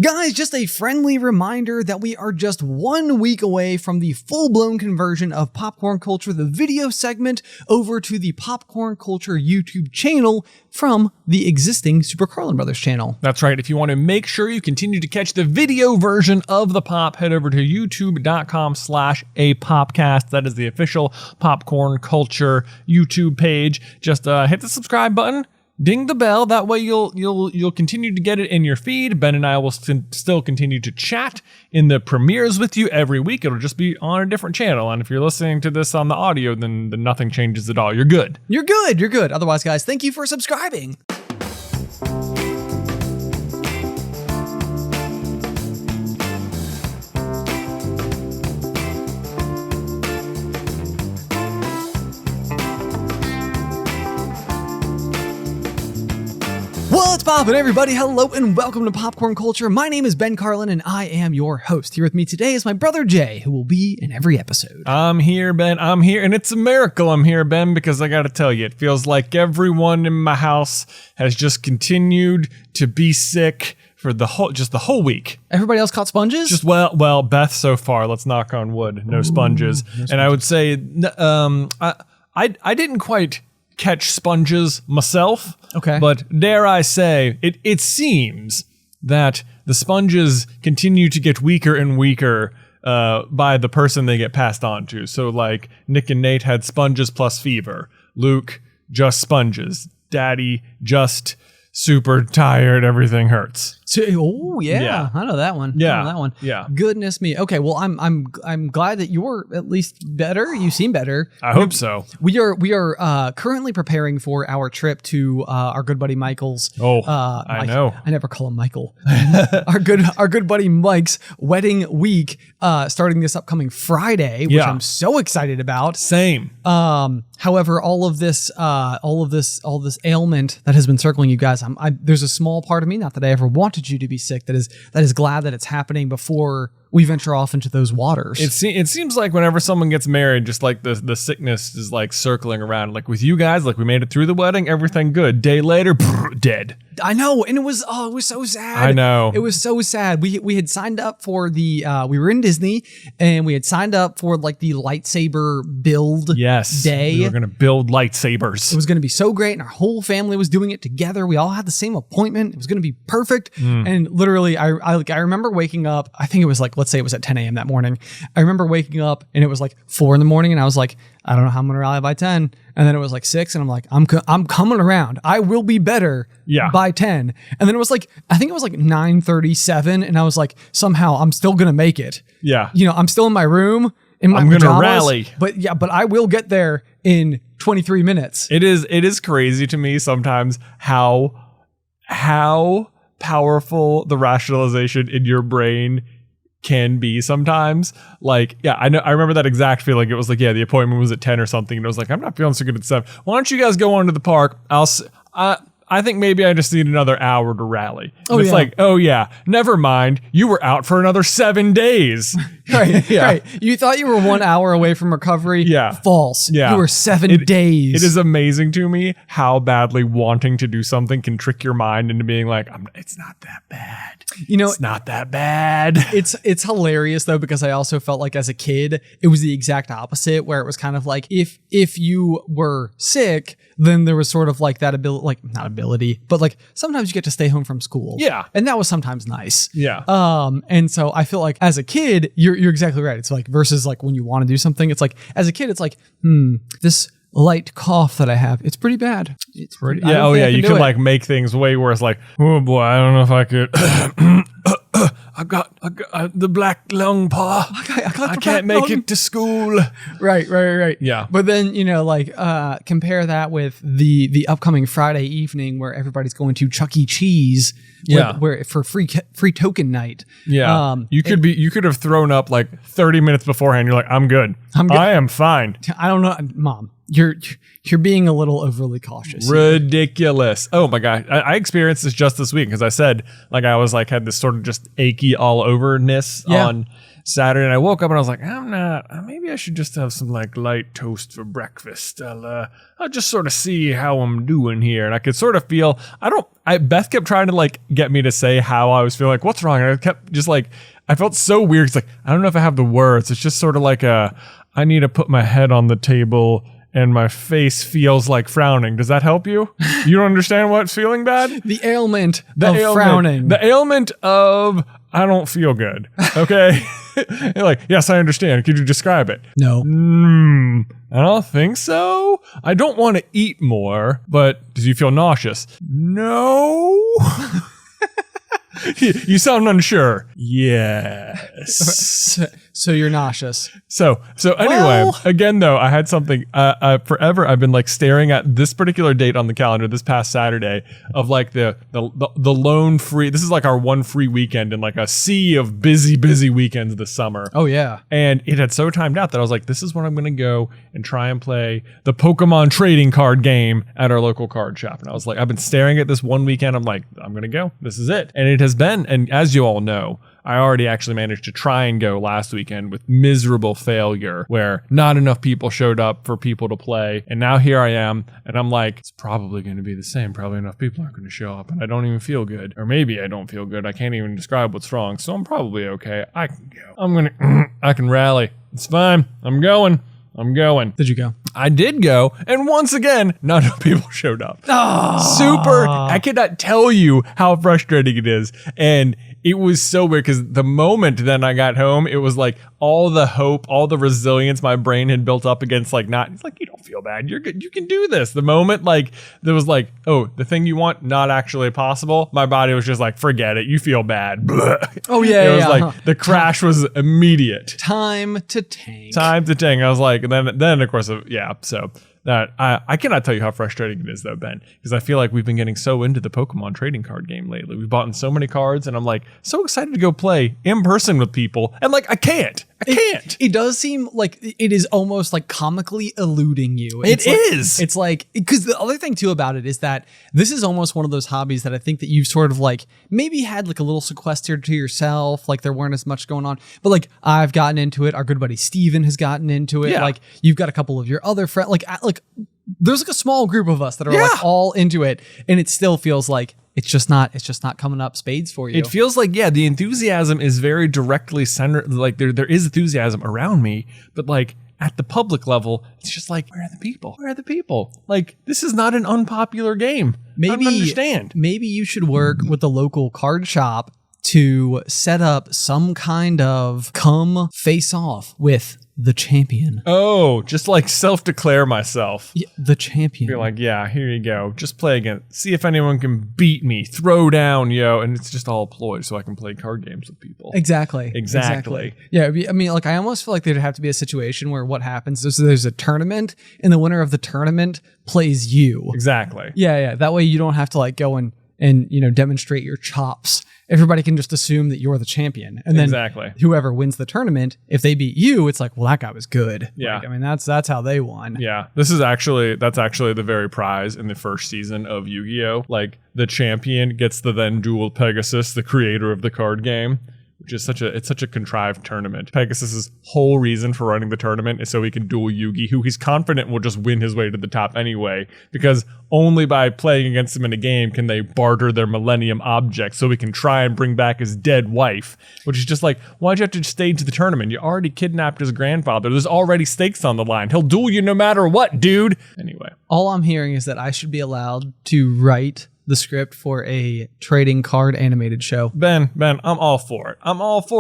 Guys, just a friendly reminder that we are just 1 week away from the full-blown conversion of Popcorn Culture, the video segment, over to the Popcorn Culture YouTube channel from the existing Super Carlin Brothers channel. That's right. If you want to make sure you continue to catch the video version of the pop, head over to youtube.com/apopcast. That is the official Popcorn Culture YouTube page. Just hit the subscribe button. Ding the bell. That way you'll continue to get it in your feed. Ben and I will still continue to chat in the premieres with you every week. It'll just be on a different channel. And if you're listening to this on the audio, then nothing changes at all. You're good. You're good. You're good. Otherwise, guys, thank you for subscribing. What's poppin', everybody? Hello and welcome to Popcorn Culture. My name is Ben Carlin and I am your host. Here with me today is my brother Jay, who will be in every episode. I'm here, Ben. I'm here, and it's a miracle I'm here, Ben, because I gotta tell you, it feels like everyone in my house has just continued to be sick for the whole week. Everybody else caught sponges? Just well, Beth so far. Let's knock on wood. No sponges. No sponges. And I would say, I didn't quite catch sponges myself. Okay. But dare I say, it seems that the sponges continue to get weaker and weaker by the person they get passed on to. So like Nick and Nate had sponges plus fever. Luke, just sponges. Daddy, just super tired, everything hurts. Oh yeah, I know that one. Yeah, I know that one. Yeah. Goodness me. Okay, well I'm glad that you're at least better. You seem better. I hope so. We are currently preparing for our trip to our good buddy Michael's. I know. I never call him Michael. our good buddy Mike's wedding week, starting this upcoming Friday, which I'm so excited about. Same. However, all this ailment that has been circling you guys, there's a small part of me, not that I ever wanted you to be sick, that is glad that it's happening before we venture off into those waters. It seems like whenever someone gets married, just like the sickness is like circling around. Like with you guys, like we made it through the wedding, everything good. Day later, dead. I know, and it was so sad. I know. It was so sad. We had signed up for we were in Disney, and we had signed up for like the lightsaber build day. We were gonna build lightsabers. It was gonna be so great, and our whole family was doing it together. We all had the same appointment. It was gonna be perfect. And literally, I remember waking up. I think it was like, let's say it was at 10 a.m. that morning. I remember waking up, and it was like 4 a.m, and I was like, I don't know how I'm gonna rally by 10. And then it was like 6, and I'm like, I'm coming around. I will be better by 10. And then it was like, I think it was like 9:37, and I was like, somehow I'm still gonna make it. Yeah. You know, I'm still in my room in my pajamas, gonna rally. But I will get there in 23 minutes. It is crazy to me sometimes how powerful the rationalization in your brain can be sometimes. Like, I remember that exact feeling. It was like, the appointment was at 10 or something, and it was like, I'm not feeling so good at 7. Why don't you guys go on to the park? I think maybe I just need another hour to rally. Like, never mind. You were out for another 7 days. Right. You thought you were 1 hour away from recovery. Yeah. False. Yeah. You were 7 days. It is amazing to me how badly wanting to do something can trick your mind into being like, it's not that bad. You know, it's not that bad. It's hilarious though, because I also felt like as a kid, it was the exact opposite, where it was kind of like if you were sick, then there was sort of like that ability, like not ability, but like sometimes you get to stay home from school. Yeah. And that was sometimes nice. Yeah. And so I feel like as a kid, you're exactly right. It's like versus like when you want to do something, it's like as a kid, it's like, this light cough that I have, it's pretty bad. It's pretty. Yeah. You can like make things way worse. Like, oh boy, I don't know if I could. I got the black lung paw. I can't make it to school. Right. Yeah. But then, compare that with the upcoming Friday evening where everybody's going to Chuck E. Cheese. Where for free token night. Yeah. You could have thrown up like 30 minutes beforehand. You're like, I'm good. I am fine. I don't know, Mom. You're being a little overly cautious. Ridiculous. Oh my God. I experienced this just this week because I said like I was like had this sort of just achy all overness on Saturday, and I woke up and I was like, maybe I should just have some like light toast for breakfast. I'll just sort of see how I'm doing here. And I could sort of feel, Beth kept trying to like get me to say how I was feeling, like, what's wrong? And I kept just like, I felt so weird. It's like, I don't know if I have the words. It's just sort of like I need to put my head on the table and my face feels like frowning. Does that help you? You don't understand what's feeling bad? The ailment of frowning. The ailment of I don't feel good. Okay? You're like, yes, I understand. Could you describe it? No. I don't think so. I don't want to eat more, but do you feel nauseous? No. You sound unsure. Yes. So you're nauseous. So anyway, again though, I had something. Forever I've been like staring at this particular date on the calendar this past Saturday of like the lone free. This is like our one free weekend in like a sea of busy weekends this summer. Oh yeah. And it had so timed out that I was like, this is when I'm gonna go and try and play the Pokemon trading card game at our local card shop. And I was like, I've been staring at this one weekend. I'm like, I'm gonna go. This is it. And it has been. And as you all know, I already actually managed to try and go last weekend with miserable failure where not enough people showed up for people to play. And now here I am and I'm like, it's probably going to be the same. Probably enough people aren't going to show up and I don't even feel good. Or maybe I don't feel good. I can't even describe what's wrong. So I'm probably okay. I can go. I can rally. It's fine. I'm going. Did you go? I did go, and once again, not enough people showed up. Super. I cannot tell you how frustrating it is. And it was so weird because the moment then I got home, it was like all the hope, all the resilience my brain had built up against like not, it's like, you don't feel bad. You're good. You can do this. The moment like there was like, oh, the thing you want, not actually possible. My body was just like, forget it. You feel bad. Oh yeah. It was like the crash was immediate. Time to tank. I was like, and then of course, yeah. So that I cannot tell you how frustrating it is though, Ben, because I feel like we've been getting so into the Pokemon trading card game lately. We've bought in so many cards and I'm like so excited to go play in person with people. And like, I can't. It does seem like it is almost like comically eluding you. It's like, because the other thing too about it is that this is almost one of those hobbies that I think that you've sort of like maybe had like a little sequestered to yourself. Like there weren't as much going on, but like I've gotten into it. Our good buddy Steven has gotten into it. Yeah. Like you've got a couple of your other friends, like there's like a small group of us that are like all into it. And it still feels like it's just not coming up spades for you. It feels like, yeah, the enthusiasm is very directly centered. Like there is enthusiasm around me, but like at the public level, it's just like, where are the people? Where are the people? Like, this is not an unpopular game. I don't understand. Maybe you should work with the local card shop to set up some kind of come face off with the champion. Oh, just like self-declare myself. Yeah, the champion. Be like, yeah, here you go. Just play again. See if anyone can beat me. Throw down, yo. And it's just all a ploy so I can play card games with people. Exactly. Yeah, I mean, like, I almost feel like there'd have to be a situation where what happens is there's a tournament and the winner of the tournament plays you. Exactly. Yeah. That way you don't have to like go and demonstrate your chops. Everybody can just assume that you're the champion. And then whoever wins the tournament, if they beat you, it's like, well, that guy was good. Yeah. Like, I mean, that's how they won. Yeah. That's actually the very prize in the first season of Yu-Gi-Oh! Like the champion gets to then duel Pegasus, the creator of the card game, which is such a contrived tournament. Pegasus's whole reason for running the tournament is so he can duel Yugi, who he's confident will just win his way to the top anyway, because only by playing against him in a game can they barter their Millennium objects so he can try and bring back his dead wife, which is just like, why'd you have to stage the tournament? You already kidnapped his grandfather. There's already stakes on the line. He'll duel you no matter what, dude. Anyway. All I'm hearing is that I should be allowed to write the script for a trading card animated show. Ben, I'm all for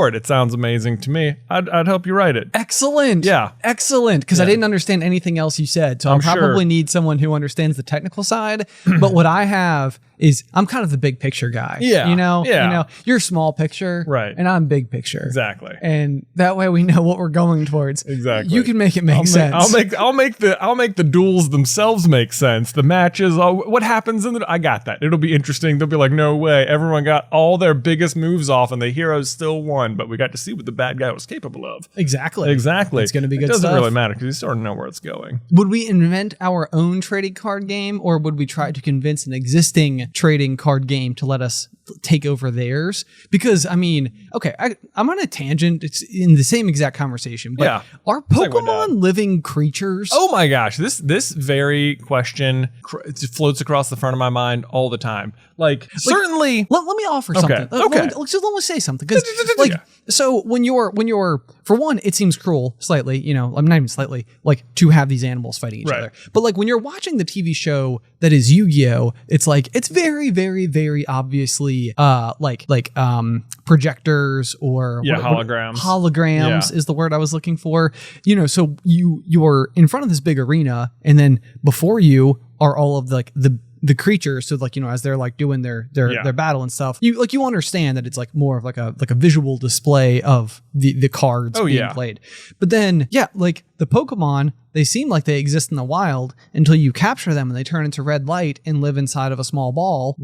it. It sounds amazing to me. I'd help you write it. Excellent. Yeah. Excellent. Because I didn't understand anything else you said. So I'll probably need someone who understands the technical side. But what I have is I'm kind of the big picture guy. Yeah. You know, you're small picture. Right. And I'm big picture. Exactly. And that way we know what we're going towards. Exactly. You can make it make sense. I'll make the duels themselves make sense. The matches, what happens I got that. It'll be interesting. They'll be like, no way. Everyone got all their biggest moves off and the heroes still won, but we got to see what the bad guy was capable of. Exactly. It's going to be good stuff. It doesn't stuff. really matter because you sort of know where it's going. Would we invent our own trading card game, or would we try to convince an existing trading card game to let us take over theirs? Because, I mean, okay, I'm on a tangent. It's in the same exact conversation, but are Pokemon living creatures? Oh my gosh. This very question floats across the front of my mind all all the time. Like certainly. Let me offer something. Okay. Let me say something because so when you're for one, it seems cruel slightly. I'm not even slightly like to have these animals fighting each other. But like when you're watching the TV show that is Yu-Gi-Oh, it's like it's very very very obviously projectors or holograms. Holograms is the word I was looking for. So you're in front of this big arena, and then before you are all of the creatures. So as they're like doing their battle and stuff, you understand that it's like more of like a visual display of the cards being played. But then like the Pokemon, they seem like they exist in the wild until you capture them and they turn into red light and live inside of a small ball.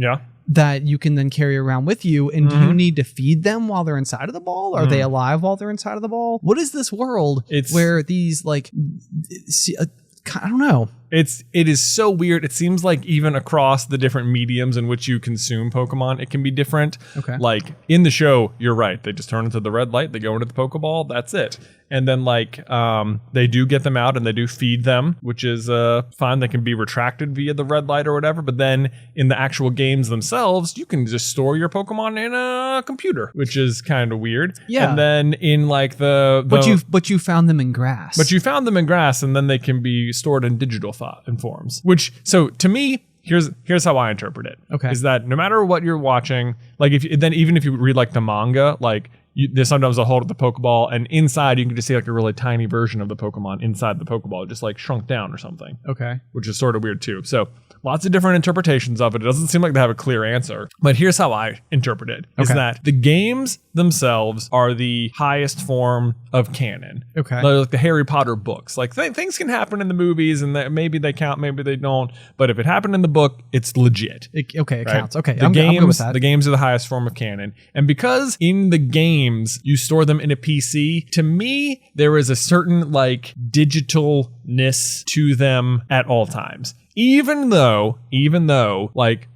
That you can then carry around with you. And do you need to feed them while they're inside of the ball? Are they alive while they're inside of the ball? What is this world where these I don't know. It is so weird. It seems like even across the different mediums in which you consume Pokemon, it can be different. Okay. Like in the show, you're right. They just turn into the red light. They go into the Pokeball. That's it. And then they do get them out and they do feed them, which is fine. They can be retracted via the red light or whatever. But then in the actual games themselves, you can just store your Pokemon in a computer, which is kind of weird. Yeah. And then in like but you found them in grass. But you found them in grass, and then they can be stored in digital forms. Which, so to me, here's how I interpret it. Okay. Is that no matter what you're watching, like even if you read like the manga, like there's sometimes a hold of the Pokeball, and inside you can just see like a really tiny version of the Pokemon inside the Pokeball, just like shrunk down or something. Okay. Which is sort of weird too. So lots of different interpretations of it. It doesn't seem like they have a clear answer. But here's how I interpret it. Is that the games themselves are the highest form of canon. Okay. Like the Harry Potter books. Like things can happen in the movies and maybe they count, maybe they don't. But if it happened in the book, it's legit. It counts. Okay. I'm good with that. The games are the highest form of canon. And because in the games you store them in a PC, to me, there is a certain like digitalness to them at all times. Even though like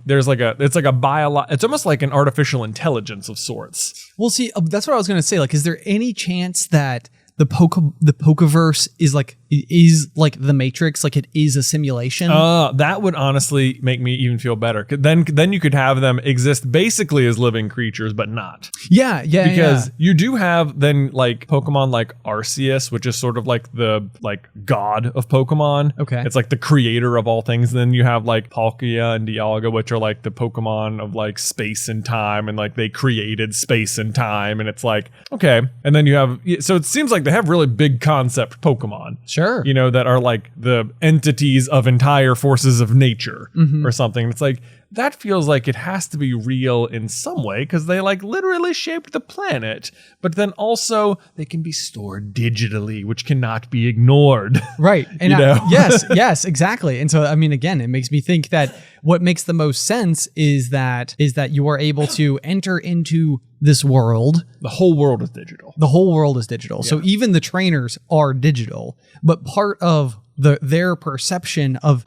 there's like it's almost like an artificial intelligence of sorts. Well, see, that's what I was going to say. Like, is there any chance that the Pokeverse is like the Matrix, like it is a simulation? That would honestly make me even feel better. Then you could have them exist basically as living creatures, but not. Yeah. Because you do have then like Pokemon like Arceus, which is sort of like the like god of Pokemon. Okay. It's like the creator of all things. Then you have like Palkia and Dialga, which are like the Pokemon of like space and time, and like they created space and time, and it's like, okay. And then you have, so it seems like they have really big concept Pokemon. Sure. That are like the entities of entire forces of nature or something. It's like, that feels like it has to be real in some way because they like literally shaped the planet, but then also they can be stored digitally, which cannot be ignored. Right. And yes, exactly. And so, I mean, again, it makes me think that what makes the most sense is that you are able to enter into this world. The whole world is digital. The whole world is digital. Yeah. So even the trainers are digital, but part of their perception of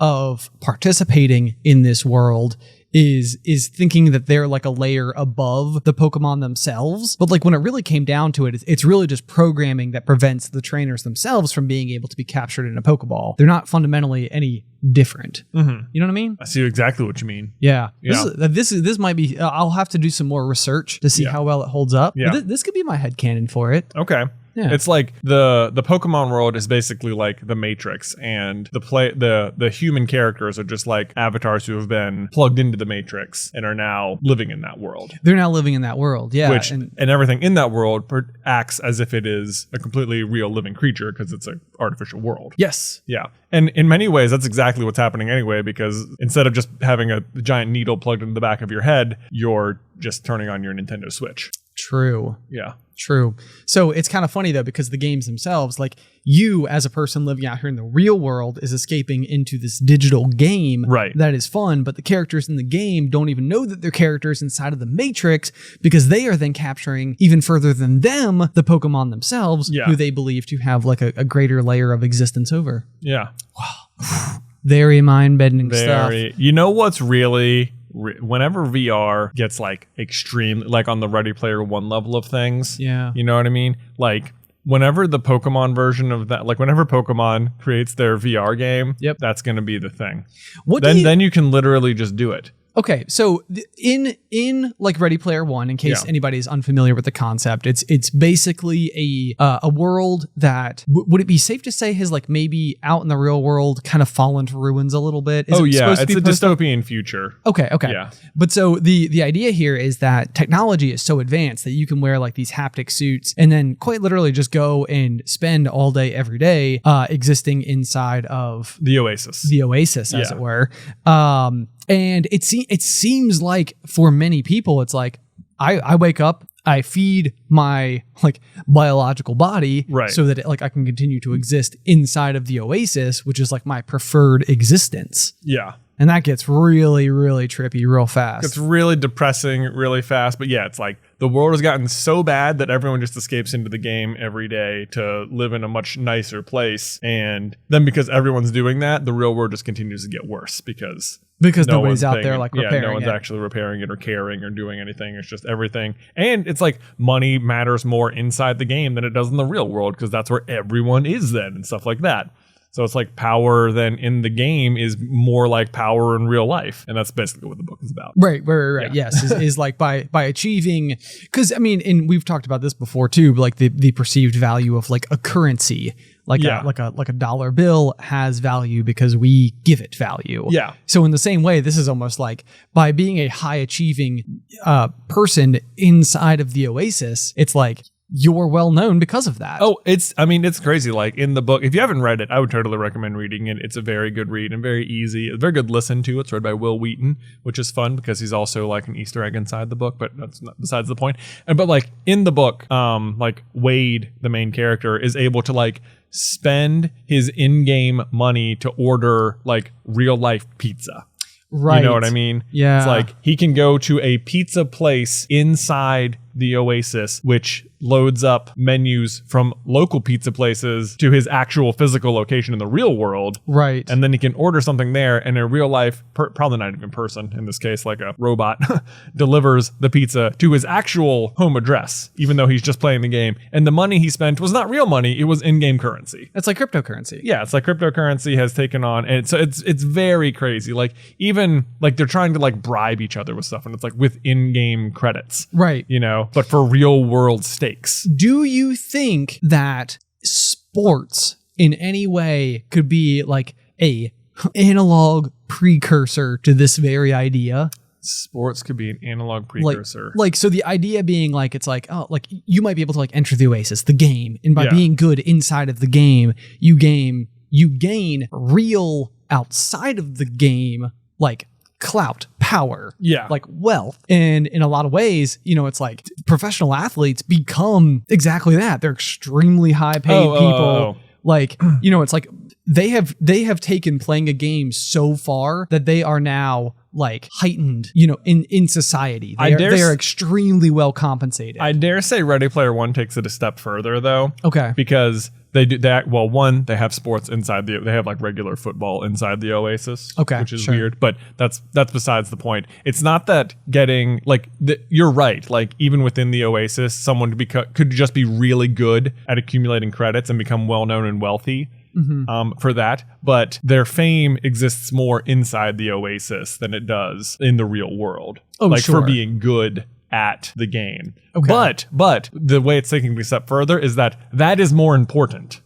participating in this world is thinking that they're like a layer above the Pokemon themselves. But like when it really came down to it, it's really just programming that prevents the trainers themselves from being able to be captured in a Pokeball. They're not fundamentally any different. You know what I mean? I see exactly what you mean. Yeah. This might be, I'll have to do some more research to see how well it holds up. Yeah. This could be my headcanon for it. Okay. Yeah. It's like the Pokemon world is basically like the Matrix, and the human characters are just like avatars who have been plugged into the Matrix and are now living in that world. They're now living in that world, yeah. And everything in that world acts as if it is a completely real living creature because it's an artificial world. Yes. Yeah. And in many ways, that's exactly what's happening anyway, because instead of just having a giant needle plugged into the back of your head, you're just turning on your Nintendo Switch. True. Yeah. True. So it's kind of funny though, because the games themselves, like you as a person living out here in the real world is escaping into this digital game. Right. That is fun, but the characters in the game don't even know that they're characters inside of the Matrix because they are then capturing even further than them, the Pokemon themselves, who they believe to have like a greater layer of existence over. Yeah. Wow. Very mind-bending stuff. You know what's really... Whenever VR gets like extreme, like on the Ready Player One level of things, yeah, you know what I mean? Like whenever the Pokemon version of that, like whenever Pokemon creates their VR game, that's going to be the thing. Then you can literally just do it. Okay, so in like Ready Player One, in case anybody's unfamiliar with the concept, it's basically a world that would it be safe to say has like maybe out in the real world kind of fallen to ruins a little bit? It's a dystopian future. Okay. Yeah. But so the idea here is that technology is so advanced that you can wear like these haptic suits and then quite literally just go and spend all day every day existing inside of the Oasis, as it were. And it seems like for many people, it's like I wake up, I feed my like biological body so that I can continue to exist inside of the Oasis, which is like my preferred existence. Yeah. And that gets really, really trippy real fast. It's really depressing really fast. But yeah, it's like the world has gotten so bad that everyone just escapes into the game every day to live in a much nicer place. And then because everyone's doing that, the real world just continues to get worse because nobody's out there like repairing no one's actually repairing it or caring or doing anything. It's just everything. And it's like money matters more inside the game than it does in the real world because that's where everyone is then and stuff like that. So it's like power then in the game is more like power in real life. And that's basically what the book is about. Right. Yeah. Yes. is like by achieving, because I mean, and we've talked about this before too, like the perceived value of like a currency, like a dollar bill has value because we give it value. Yeah. So in the same way, this is almost like by being a high achieving person inside of the Oasis, it's like, you're well known because of that. Oh, it's crazy. Like in the book, if you haven't read it, I would totally recommend reading it. It's a very good read and very easy. A very good listen to. It's read by Will Wheaton, which is fun because he's also like an Easter egg inside the book, but that's not besides the point. But like in the book, like Wade, the main character, is able to like spend his in-game money to order like real life pizza. Right. You know what I mean? Yeah. It's like he can go to a pizza place inside the Oasis, which loads up menus from local pizza places to his actual physical location in the real world. Right. And then he can order something there, and in real life, probably not even person, in this case, like a robot, delivers the pizza to his actual home address, even though he's just playing the game. And the money he spent was not real money, it was in-game currency. It's like cryptocurrency. Yeah, it's like cryptocurrency has taken on, and so it's very crazy. Like even like they're trying to like bribe each other with stuff, and it's like with in-game credits. Right. You know, but for real world stakes. Do you think that sports in any way could be like a analog precursor to this very idea? Sports could be an analog precursor. Like so the idea being like, it's like, oh, like you might be able to like enter the Oasis, the game, and by being good inside of the game, you gain real outside of the game, like clout, power, like wealth. And in a lot of ways, you know, it's like professional athletes become exactly that. They're extremely high paid people. Like, you know, it's like they have taken playing a game so far that they are now like heightened, you know, in society. They are extremely well compensated. I dare say Ready Player One takes it a step further though. Okay. Because they do that. Well, one, they have sports inside they have like regular football inside the Oasis. Okay. Which is weird, but that's besides the point. It's not that getting like you're right. Like even within the Oasis, someone could just be really good at accumulating credits and become well known and wealthy. For that, but their fame exists more inside the Oasis than it does in the real world. Oh, like sure. for being good at the game. Okay. But the way it's taking me a step further is that is more important.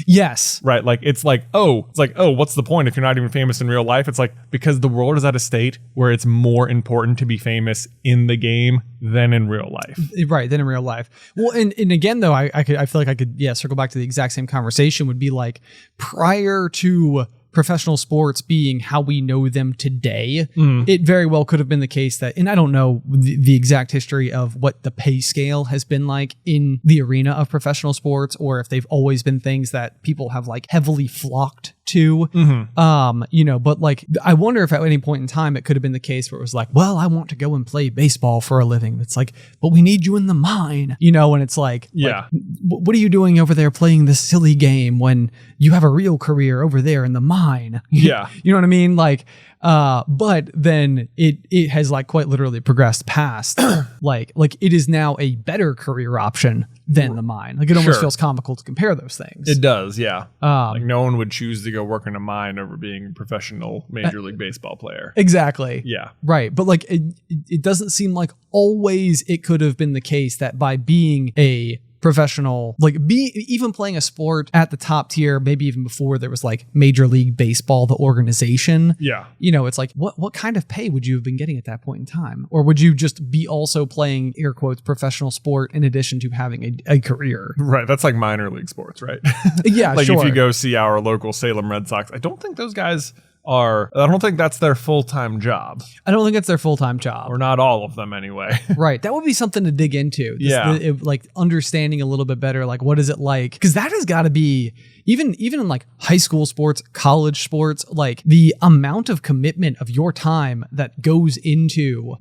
Yes. Right. Like it's like, what's the point if you're not even famous in real life? It's like, because the world is at a state where it's more important to be famous in the game than in real life. Right. Than in real life. Well, and again, though, I feel like I could, circle back to the exact same conversation would be like prior to professional sports being how we know them today, it very well could have been the case that, and I don't know the exact history of what the pay scale has been like in the arena of professional sports, or if they've always been things that people have like heavily flocked to, you know, but like, I wonder if at any point in time it could have been the case where it was like, well, I want to go and play baseball for a living. It's like, but we need you in the mine, you know, and it's like, what are you doing over there playing this silly game when you have a real career over there in the mine? Yeah. You know what I mean? Like, But then it has like quite literally progressed past like it is now a better career option than the mine. Like it almost feels comical to compare those things. It does, yeah. Like no one would choose to go work in a mine over being a professional Major League Baseball player. Exactly. Yeah. Right. But like it doesn't seem like always it could have been the case that by being a professional, like even playing a sport at the top tier, maybe even before there was like Major League Baseball, the organization. Yeah. You know, it's like, what kind of pay would you have been getting at that point in time? Or would you just be also playing, air quotes, professional sport in addition to having a career? Right. That's like minor league sports, right? Yeah, like sure. if you go see our local Salem Red Sox, I don't think those guys I don't think that's their full-time job. I don't think it's their full-time job. Or not all of them anyway. Right. That would be something to dig into. Like understanding a little bit better, like what is it like? Because that has got to be, even in like high school sports, college sports, like the amount of commitment of your time that goes into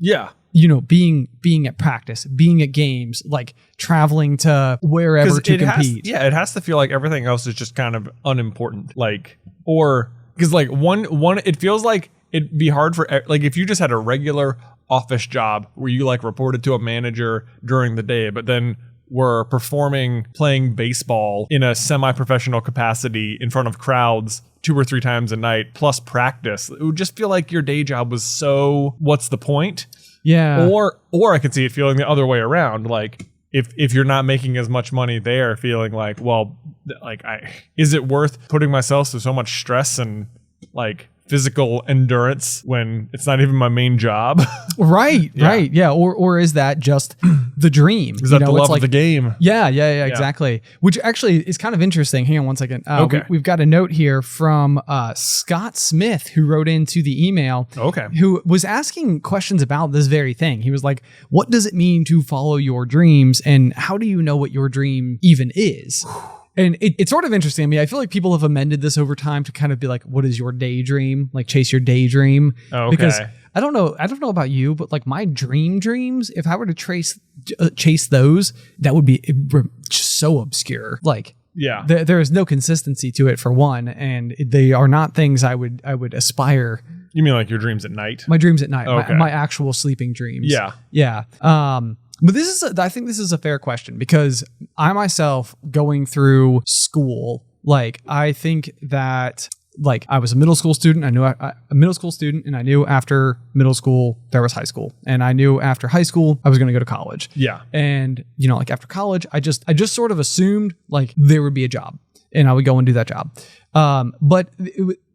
you know, being at practice, being at games, like traveling to wherever to compete. It has to feel like everything else is just kind of unimportant. Like, or because like one, it feels like it'd be hard for, like if you just had a regular office job where you like reported to a manager during the day, but then were playing baseball in a semi-professional capacity in front of crowds 2 or 3 times a night, plus practice. It would just feel like your day job was so, what's the point? Yeah. Or I could see it feeling the other way around. Like if you're not making as much money there, feeling like, well, like is it worth putting myself through so much stress and like physical endurance when it's not even my main job? Right. Yeah. Or is that just the dream? Is that the love of the game? Yeah, exactly. Which actually is kind of interesting. Hang on one second. Okay. We've got a note here from Scott Smith, who wrote into the email. Okay. Who was asking questions about this very thing. He was like, what does it mean to follow your dreams? And how do you know what your dream even is? And it's sort of interesting. I mean, I feel like people have amended this over time to kind of be like, what is your daydream? Like chase your daydream. Okay. Because I don't know about you, but like my dreams, if I were to chase those, that would be just so obscure. Like, yeah, there is no consistency to it for one, and they are not things I would aspire. You mean like your dreams at night? My dreams at night, okay. my actual sleeping dreams. Yeah. But I think this is a fair question, because I myself, going through school, like I think that like I was a middle school student. I knew a middle school student, and I knew after middle school there was high school, and I knew after high school I was going to go to college. Yeah. And you know, like after college, I just sort of assumed like there would be a job, and I would go and do that job. But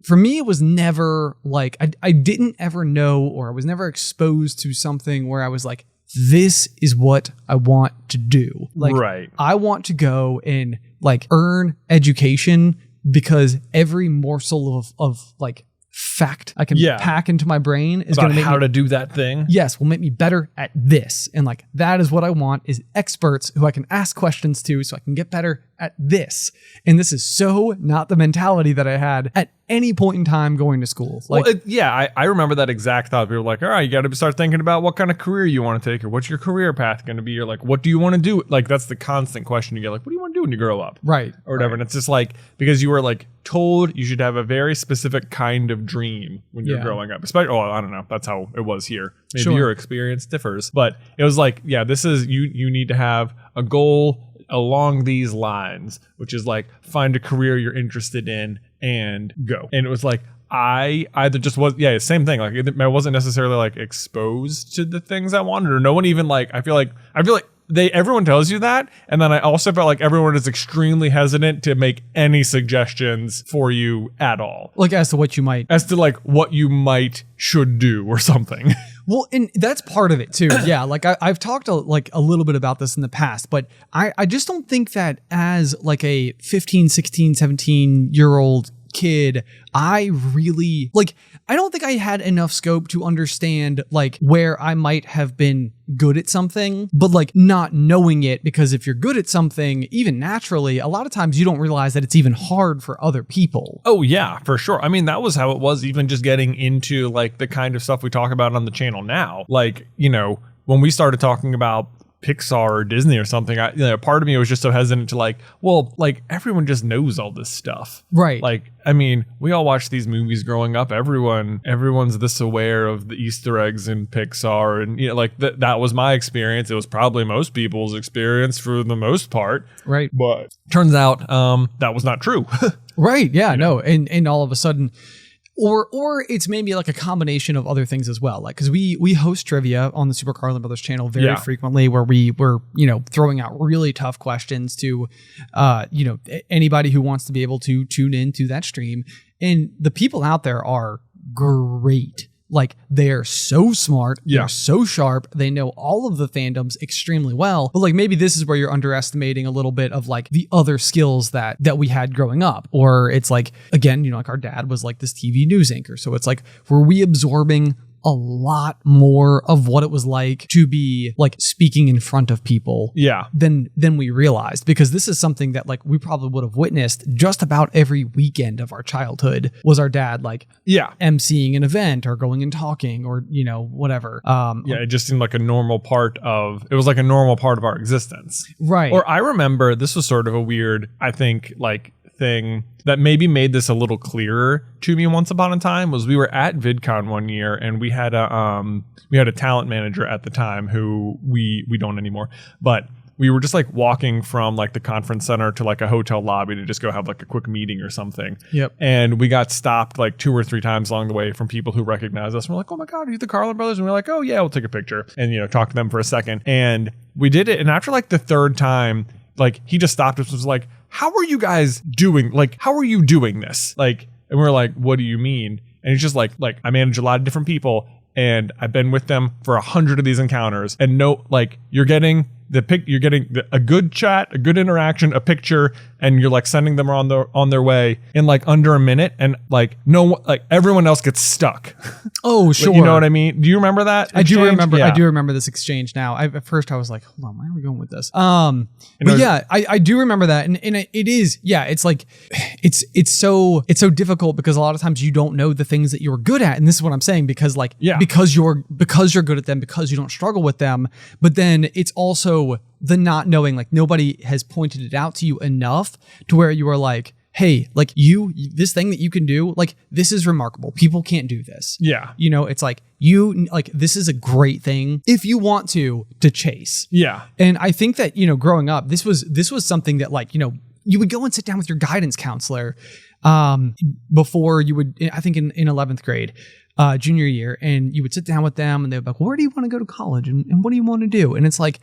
for me, it was never like I didn't ever know, or I was never exposed to something where I was like, this is what I want to do. Like, right. I want to go and like earn education, because every morsel of like fact I can pack into my brain is going to make how to do that thing. Yes, will make me better at this. And like, that is what I want, is experts who I can ask questions to so I can get better at this. And this is so not the mentality that I had at any point in time going to school. Like, well, I remember that exact thought. People were like, all right, you got to start thinking about what kind of career you want to take, or what's your career path going to be, or like, what do you want to do? Like, that's the constant question you get. Like, what do you want to do when you grow up? Right. Or whatever. Right. And it's just like, because you were like told you should have a very specific kind of dream when you're growing up. Especially, I don't know. That's how it was here. Maybe your experience differs, but it was like, this is, you need to have a goal along these lines, which is like, find a career you're interested in and go. And it was like, I either just was, same thing. Like, I wasn't necessarily like exposed to the things I wanted, or no one even like, I feel like everyone tells you that. And then I also felt like everyone is extremely hesitant to make any suggestions for you at all. Like as to what you might should do or something. Well, and that's part of it too. Yeah. Like I've talked a little bit about this in the past, but I just don't think that as like a 15, 16, 17-year-old kid, I don't think I had enough scope to understand like where I might have been good at something, but like not knowing it, because if you're good at something, even naturally, a lot of times you don't realize that it's even hard for other people. Oh yeah, for sure. I mean, that was how it was even just getting into like the kind of stuff we talk about on the channel now. Like, you know, when we started talking about Pixar or Disney or something, part of me was just so hesitant to like, well, like everyone just knows all this stuff. Right. Like, I mean, we all watch these movies growing up. Everyone's this aware of the Easter eggs in Pixar. And, like that was my experience. It was probably most people's experience for the most part. Right. But turns out that was not true. Right. Yeah, no. And all of a sudden, or it's maybe like a combination of other things as well. Like, because we host trivia on the Super Carlin Brothers channel very frequently, where we're throwing out really tough questions to anybody who wants to be able to tune into that stream. And the people out there are great. Like, they're so smart, they're so sharp, they know all of the fandoms extremely well. But like, maybe this is where you're underestimating a little bit of like the other skills that we had growing up. Or it's like, again, like our dad was like this TV news anchor. So it's like, were we absorbing a lot more of what it was like to be like speaking in front of people than we realized? Because this is something that like we probably would have witnessed just about every weekend of our childhood, was our dad like emceeing an event or going and talking or whatever. It just seemed like a normal part of our existence. Right. Or I remember this was sort of a weird, I think, like thing that maybe made this a little clearer to me once upon a time, was we were at VidCon one year and we had a talent manager at the time who we don't anymore, but we were just like walking from like the conference center to like a hotel lobby to just go have like a quick meeting or something. Yep. And we got stopped like 2 or 3 times along the way from people who recognized us. And we're like, oh my God, are you the Carlin brothers? And we're like, oh yeah, we'll take a picture and talk to them for a second. And we did it. And after like the 3rd time, like he just stopped us and was like, how are you guys doing? Like, how are you doing this? Like, and we're like, what do you mean? And he's just like I manage a lot of different people and I've been with them for 100 of these encounters, and you're getting a good chat, a good interaction, a picture, and you're like sending them on their way in like under a minute, and like everyone else gets stuck. Oh, sure. Like, you know what I mean? Do you remember that exchange? I do remember this exchange now. At first I was like, hold on, where are we going with this? But yeah, I do remember that. And it is, it's like, it's so difficult because a lot of times you don't know the things that you're good at. And this is what I'm saying, because like, because you're good at them, because you don't struggle with them. But then it's also the not knowing, like nobody has pointed it out to you enough to where you are like, hey, like this thing that you can do, like this is remarkable. People can't do this. Yeah. It's like this is a great thing if you want to chase. Yeah. And I think that, growing up, this was something that like, you would go and sit down with your guidance counselor before you would, I think in 11th grade, junior year, and you would sit down with them and they would be like, well, where do you want to go to college and what do you want to do? And it's like,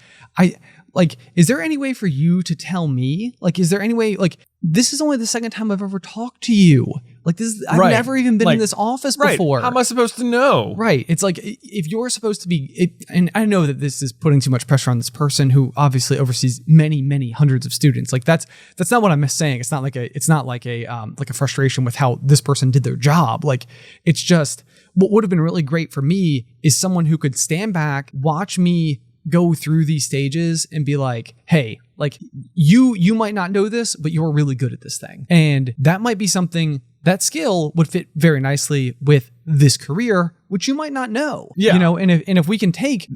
is there any way for you to tell me? Like, is there any way, like, this is only the 2nd time I've ever talked to you. Like this, I've never even been in this office before. How am I supposed to know? Right. It's like, if you're supposed to be, and I know that this is putting too much pressure on this person who obviously oversees many, many hundreds of students. Like that's not what I'm saying. It's not like a frustration with how this person did their job. Like, it's just, what would have been really great for me is someone who could stand back, watch me go through these stages and be like, hey, like you might not know this, but you're really good at this thing. And that might be something, that skill would fit very nicely with this career, which you might not know. Yeah. And if we can take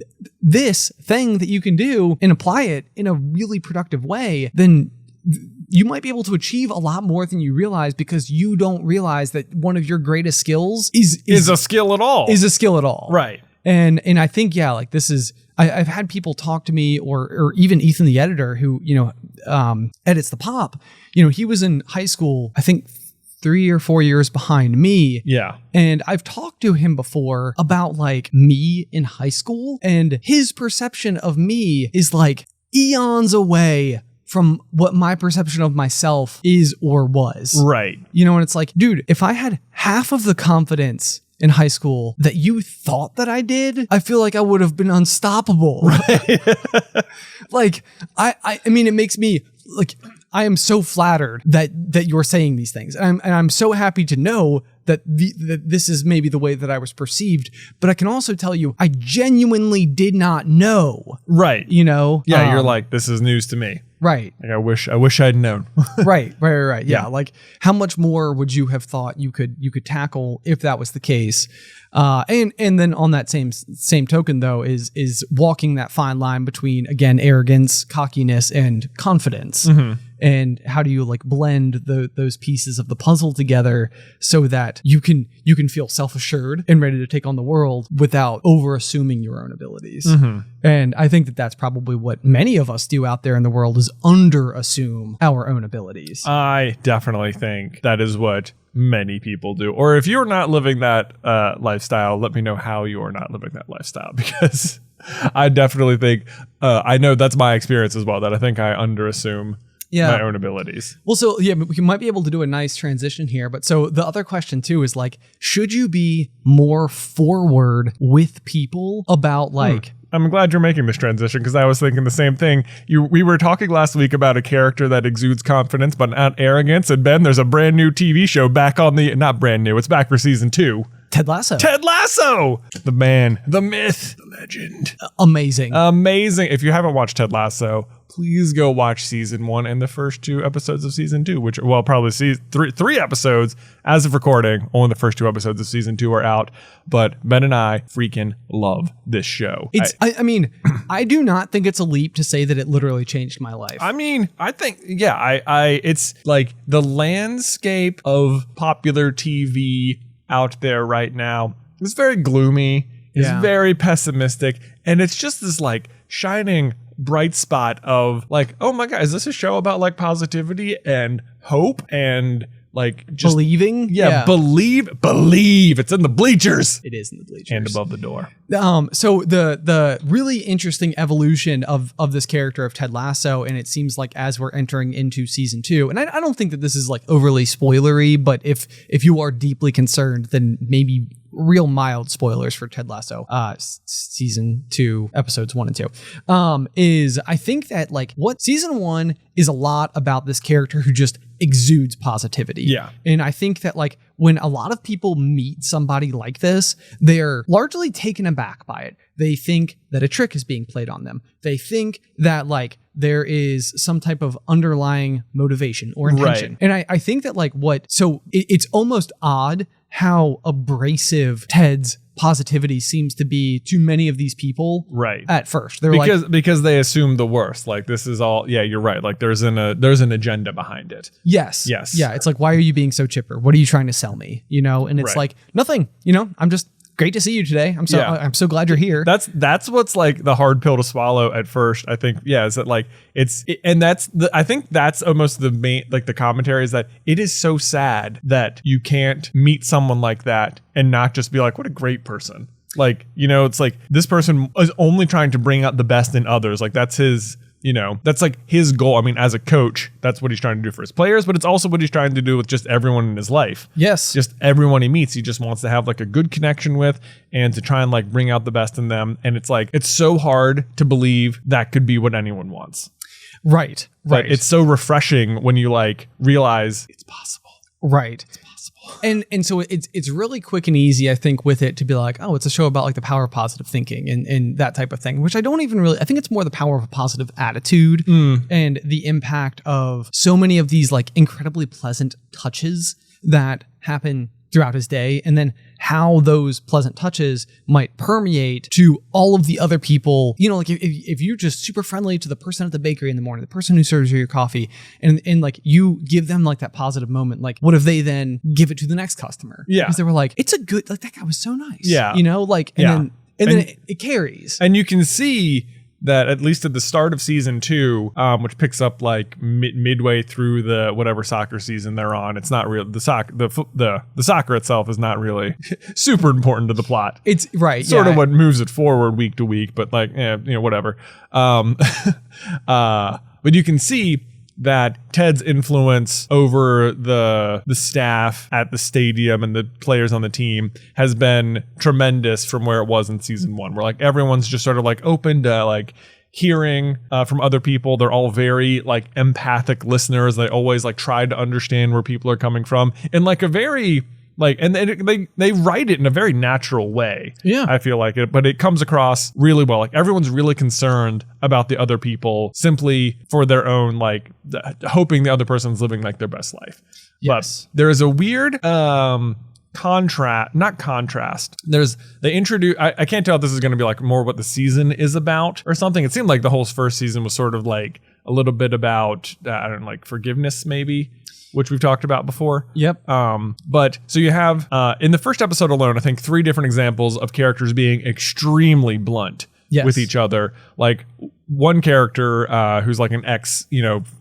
this thing that you can do and apply it in a really productive way, then you might be able to achieve a lot more than you realize, because you don't realize that one of your greatest skills is a skill at all. Is a skill at all. Right. And I think, like this is, I've had people talk to me, or even Ethan, the editor, who, edits the pop, he was in high school, I think 3 or 4 years behind me. Yeah. And I've talked to him before about like me in high school, and his perception of me is like eons away from what my perception of myself is or was. Right. And it's like, dude, if I had half of the confidence in high school that you thought that I did, I feel like I would have been unstoppable. Right. Like, I mean, it makes me like, I am so flattered that you're saying these things. And I'm so happy to know that this is maybe the way that I was perceived, but I can also tell you, I genuinely did not know. Right. Yeah. You're like, this is news to me. Right. Like I wish I'd known. Right. Yeah. Yeah. Like how much more would you have thought you could tackle if that was the case? And then on that same token though is walking that fine line between, again, arrogance, cockiness, and confidence. And how do you like blend those pieces of the puzzle together so that you can feel self-assured and ready to take on the world without over assuming your own abilities. And I think that that's probably what many of us do out there in the world, is under assume our own abilities. I definitely think that is what many people do. Or if you're not living that lifestyle, let me know how you are not living that lifestyle, because I definitely think I know that's my experience as well, that I think I underassume my own abilities. Well, so yeah, we might be able to do a nice transition here. But so the other question too is like, should you be more forward with people about like... I'm glad you're making this transition, because I was thinking the same thing. We were talking last week about a character that exudes confidence but not arrogance. And Ben, there's a brand new TV show back on the... Not brand new, it's back for season 2. Ted Lasso. Ted Lasso! The man, the myth, the legend. Amazing. If you haven't watched Ted Lasso, please go watch season 1 and the first 2 episodes of season 2, which, well, probably three episodes as of recording. Only the first 2 episodes of season 2 are out, but Ben and I freaking love this show. I mean, I do not think it's a leap to say that it literally changed my life. I mean, I think, yeah, it's like the landscape of popular TV out there right now is very gloomy, is very pessimistic, and it's just this like shining bright spot of like, oh my God, is this a show about like positivity and hope and like just believing? Believe. It's in the bleachers. It is in the bleachers. And above the door. So the really interesting evolution of this character of Ted Lasso, and it seems like as we're entering into season 2, and I don't think that this is like overly spoilery, but if you are deeply concerned, then maybe real mild spoilers for Ted Lasso, season 2, episodes 1 and 2, is I think that like what season 1 is a lot about this character who just exudes positivity. Yeah. And I think that like when a lot of people meet somebody like this, they're largely taken aback by it. They think that a trick is being played on them. They think that like there is some type of underlying motivation or intention. Right. And I think that like it's almost odd how abrasive Ted's positivity seems to be to many of these people at first. They're because they assume the worst. Like this is all, yeah, you're right. Like there's an agenda behind it. Yes. Yeah. It's like, why are you being so chipper? What are you trying to sell me? You know? And it's like, nothing, you know, I'm just great to see you today. I'm so glad you're here. That's what's like the hard pill to swallow at first, I think. Yeah. Is that like I think that's almost the main, like the commentary is that it is so sad that you can't meet someone like that and not just be like, what a great person. Like, you know, it's like this person is only trying to bring out the best in others. Like that's his, you know, that's like his goal. I mean, as a coach, that's what he's trying to do for his players, but it's also what he's trying to do with just everyone in his life. Yes. Just everyone he meets, he just wants to have like a good connection with and to try and like bring out the best in them. And it's like, it's so hard to believe that could be what anyone wants. Right. But it's so refreshing when you like realize it's possible. Right. It's possible. And so it's really quick and easy, I think, with it to be like, oh, it's a show about like the power of positive thinking and that type of thing, which I don't even really, I think it's more the power of a positive attitude and the impact of so many of these like incredibly pleasant touches that happen throughout his day, and then how those pleasant touches might permeate to all of the other people. You know, like if you're just super friendly to the person at the bakery in the morning, the person who serves you your coffee, and like you give them like that positive moment, like what if they then give it to the next customer? Yeah. Because they were like, it's a good, like that guy was so nice. Yeah. You know, like, and then it carries. And you can see that at least at the start of season 2, which picks up like midway through the whatever soccer season they're on. It's not real. The soccer itself is not really super important to the plot. It's right. Sort of what moves it forward week to week, but like, you know, whatever. But you can see that Ted's influence over the staff at the stadium and the players on the team has been tremendous from where it was in season 1, where like everyone's just sort of like open to like hearing from other people. They're all very like empathic listeners. They always like try to understand where people are coming from in like a very like, and they write it in a very natural way. Yeah. I feel like it, but it comes across really well. Like everyone's really concerned about the other people simply for their own, like hoping the other person's living like their best life. Yes. But there is a weird, contrast. They introduce, I can't tell if this is going to be like more what the season is about or something. It seemed like the whole first season was sort of like a little bit about, I don't know, like forgiveness maybe, which we've talked about before. Yep. But so you have, in the first episode alone, I think 3 different examples of characters being extremely blunt with each other. Like one character who's like an ex,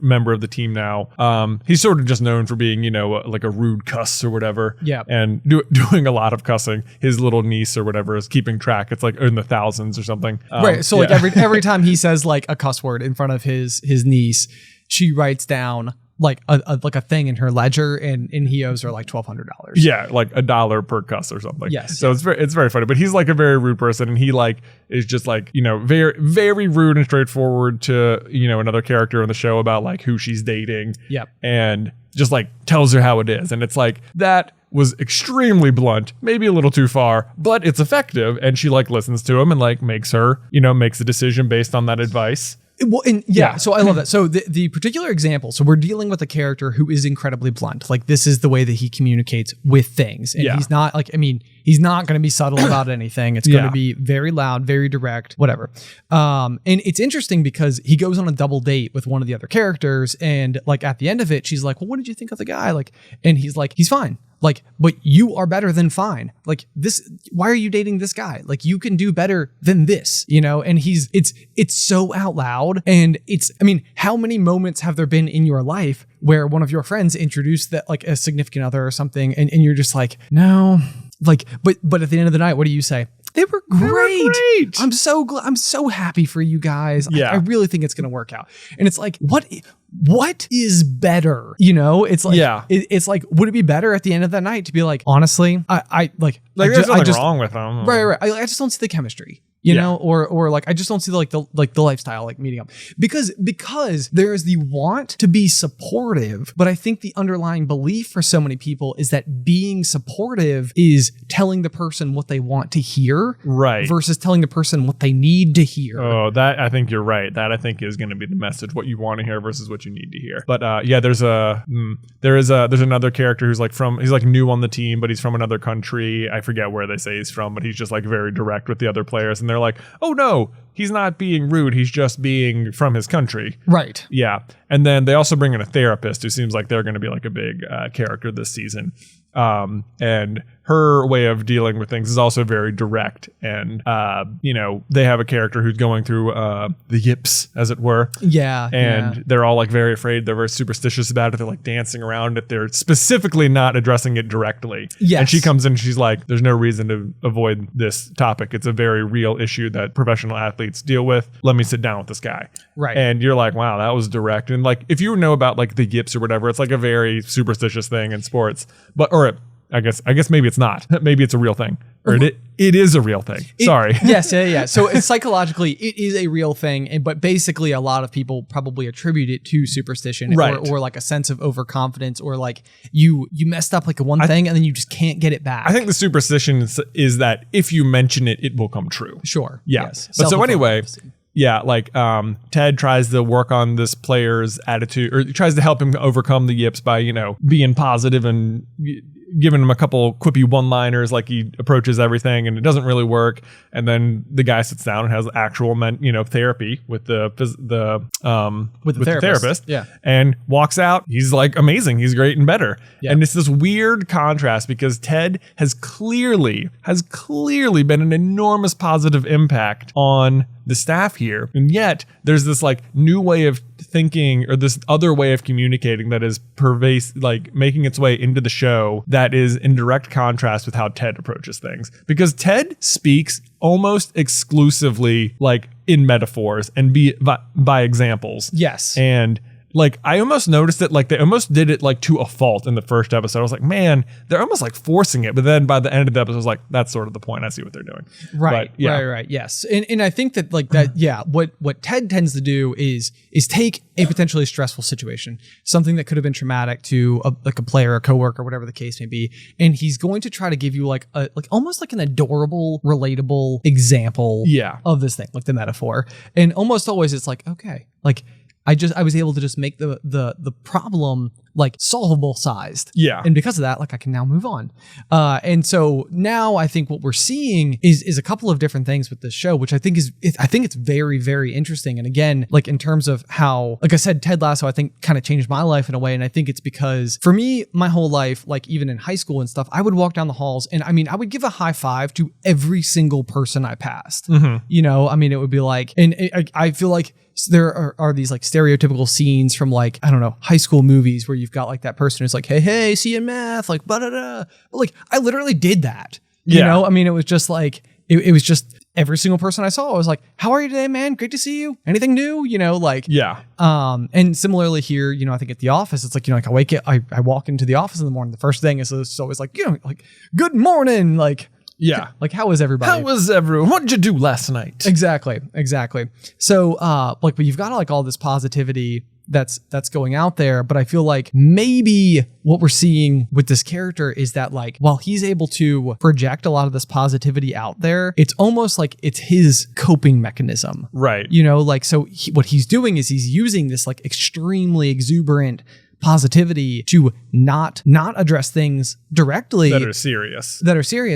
member of the team now. He's sort of just known for being, like a rude cuss or whatever. Yeah. And doing a lot of cussing. His little niece or whatever is keeping track. It's like in the thousands or something. Right. So like every time he says like a cuss word in front of his niece, she writes down like a thing in her ledger, and he owes her like $1,200. Yeah, like $1 per cuss or something. Yes. So it's very funny. But he's like a very rude person, and he like is just like, very, very rude and straightforward to, another character in the show about like who she's dating. Yep. And just like tells her how it is. And it's like that was extremely blunt, maybe a little too far, but it's effective. And she like listens to him and like makes a decision based on that advice. Well, and so I love that. So the particular example, so we're dealing with a character who is incredibly blunt. Like this is the way that he communicates with things. And he's not like, he's not going to be subtle about anything. It's going to be very loud, very direct, whatever. And it's interesting because he goes on a double date with one of the other characters. And like at the end of it, she's like, well, what did you think of the guy? Like, and he's like, he's fine. Like, but you are better than fine. Like this, why are you dating this guy? Like you can do better than this, and it's so out loud. And how many moments have there been in your life where one of your friends introduced that like a significant other or something, and you're just like, no, like, but at the end of the night, what do you say? They were great. I'm so glad. I'm so happy for you guys. Yeah. I really think it's going to work out. And it's like, what is better? It's like, it's like, would it be better at the end of that night to be like, honestly, there's nothing wrong with them. Right. I just don't see the chemistry. Or like I just don't see the lifestyle like meeting up because there is the want to be supportive, but I think the underlying belief for so many people is that being supportive is telling the person what they want to hear, right, versus telling the person what they need to hear. Oh, that I think you're right. That I think is going to be the message: what you want to hear versus what you need to hear. But there's another character who's like he's like new on the team, but he's from another country. I forget where they say he's from, but he's just like very direct with the other players, and they're like, oh no, he's not being rude, he's just being from his country. Right. Yeah. And then they also bring in a therapist who seems like they're going to be like a big character this season. And her way of dealing with things is also very direct. And, they have a character who's going through the yips, as it were. Yeah. And they're all like very afraid. They're very superstitious about it. They're like dancing around it. They're specifically not addressing it directly. Yes. And she comes in and she's like, there's no reason to avoid this topic. It's a very real issue that professional athletes deal with. Let me sit down with this guy. Right. And you're like, wow, that was direct. And like, if you know about like the yips or whatever, it's like a very superstitious thing in sports. I guess maybe it's not. Maybe it's a real thing. Or it is a real thing. Sorry. Yes, yeah. So psychologically, it is a real thing. But basically, a lot of people probably attribute it to superstition, right, or like a sense of overconfidence, or like you messed up like one thing and then you just can't get it back. I think the superstition is that if you mention it, it will come true. Sure. Yeah. Yes. But so anyway, yeah, like Ted tries to work on this player's attitude, or tries to help him overcome the yips by, being positive and giving him a couple quippy one-liners, like he approaches everything, and it doesn't really work. And then the guy sits down and has actual therapy with the therapist, yeah, and walks out. He's like amazing. He's great and better. Yeah. And it's this weird contrast because Ted has clearly been an enormous positive impact on the staff here, and yet there's this like new way of thinking, or this other way of communicating that is pervasive, like making its way into the show, that is in direct contrast with how Ted approaches things, because Ted speaks almost exclusively like in metaphors and by examples. Yes. And like I almost noticed it, like they almost did it like to a fault in the first episode. I was like, man, they're almost like forcing it. But then by the end of the episode, I was like, that's sort of the point. I see what they're doing. Right. But, yeah. Right. Yes. And I think that like that, yeah, what Ted tends to do is take a potentially stressful situation, something that could have been traumatic to a player, a coworker, whatever the case may be. And he's going to try to give you like almost like an adorable, relatable example of this thing, like the metaphor. And almost always it's like, okay, like I was able to just make the problem like solvable sized. Yeah. And because of that, like I can now move on. And so now I think what we're seeing is a couple of different things with this show, which I think it's very, very interesting. And again, like in terms of how, like I said, Ted Lasso, I think kind of changed my life in a way. And I think it's because for me, my whole life, like even in high school and stuff, I would walk down the halls and I mean, I would give a high five to every single person I passed. You know, I mean, it would be like, and I feel like there are these like stereotypical scenes from like, I don't know, high school movies where you've got like that person who's like, hey, see you in math, like, ba-da-da. But like, I literally did that. You know, I mean, it was just like, it was just every single person I saw. I was like, how are you today, man? Great to see you. Anything new? You know, like, and similarly here, you know, I think at the office, it's like, you know, like I walk into the office in the morning. The first thing is it's always like, you know, like, good morning. Like, like how was everybody? How was everyone? What did you do last night? Exactly. So, like, but you've got like all this positivity that's going out there, but I feel like maybe what we're seeing with this character is that like while he's able to project a lot of this positivity out there, it's almost like it's his coping mechanism. Right. You know, like so what he's doing is he's using this like extremely exuberant positivity to not address things directly that are serious.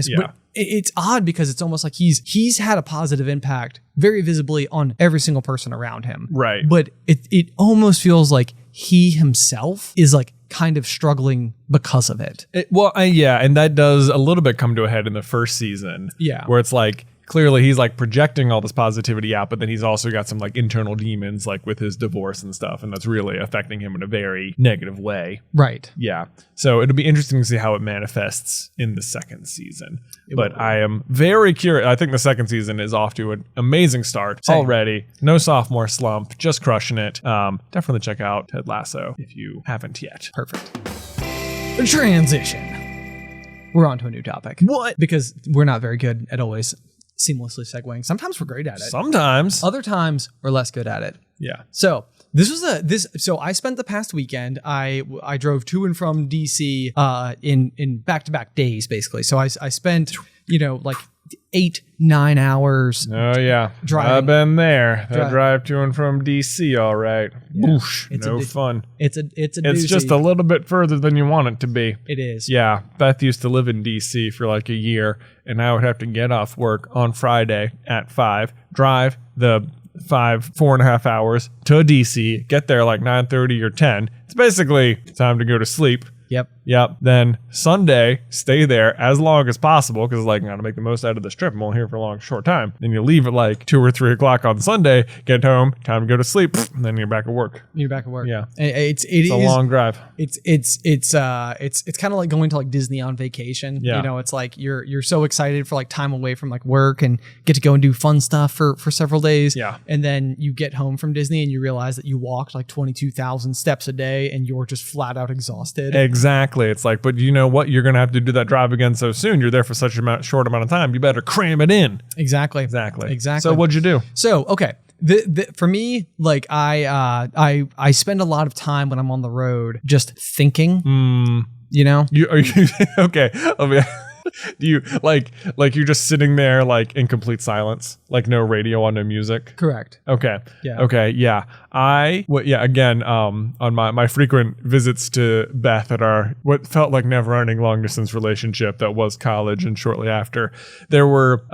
Yeah. But it's odd because it's almost like he's had a positive impact very visibly on every single person around him. Right. But it almost feels like he himself is like kind of struggling because of it. And that does a little bit come to a head in the first season. Yeah. Where it's like, clearly he's like projecting all this positivity out, but then he's also got some like internal demons like with his divorce and stuff, and that's really affecting him in a very negative way. Right. Yeah. So it'll be interesting to see how it manifests in the second season. But I am very curious. I think the second season is off to an amazing start already. No sophomore slump, just crushing it. Definitely check out Ted Lasso if you haven't yet. Perfect. Transition. We're on to a new topic. What? Because we're not very good at always seamlessly segueing. Sometimes we're great at it. Sometimes. Other times we're less good at it. Yeah. So so I spent the past weekend, I drove to and from DC in back-to-back days, basically. So I spent, you know, like 8-9 hours. Oh yeah. Driving. I've been there. That drive to and from DC, all right. Yeah. Boosh. No fun. It's It's just a little bit further than you want it to be. It is. Yeah. Beth used to live in DC for like a year, and I would have to get off work on Friday at 5, drive the 4.5 hours to DC, get there like 9:30 or 10. It's basically time to go to sleep. Yep. Then Sunday, stay there as long as possible because like I gotta make the most out of this trip. I'm only here for a long, short time. Then you leave at like 2 or 3 o'clock on Sunday, get home, time to go to sleep, and then you're back at work. Yeah. It's a long drive. It's kind of like going to like Disney on vacation. Yeah. You know, it's like you're so excited for like time away from like work and get to go and do fun stuff for several days. Yeah. And then you get home from Disney and you realize that you walked like 22,000 steps a day and you're just flat out exhausted. Exactly. It's like, but you know what? You're going to have to do that drive again so soon. You're there for such a short amount of time. You better cram it in. Exactly. So what'd you do? So, okay. For me, like I spend a lot of time when I'm on the road just thinking, you know? Okay. Do you like you're just sitting there like in complete silence, like no radio on, no music? Correct. Okay. Yeah. Okay. Yeah. Again, on my frequent visits to Beth at our what felt like never-ending long-distance relationship that was college and shortly after, there were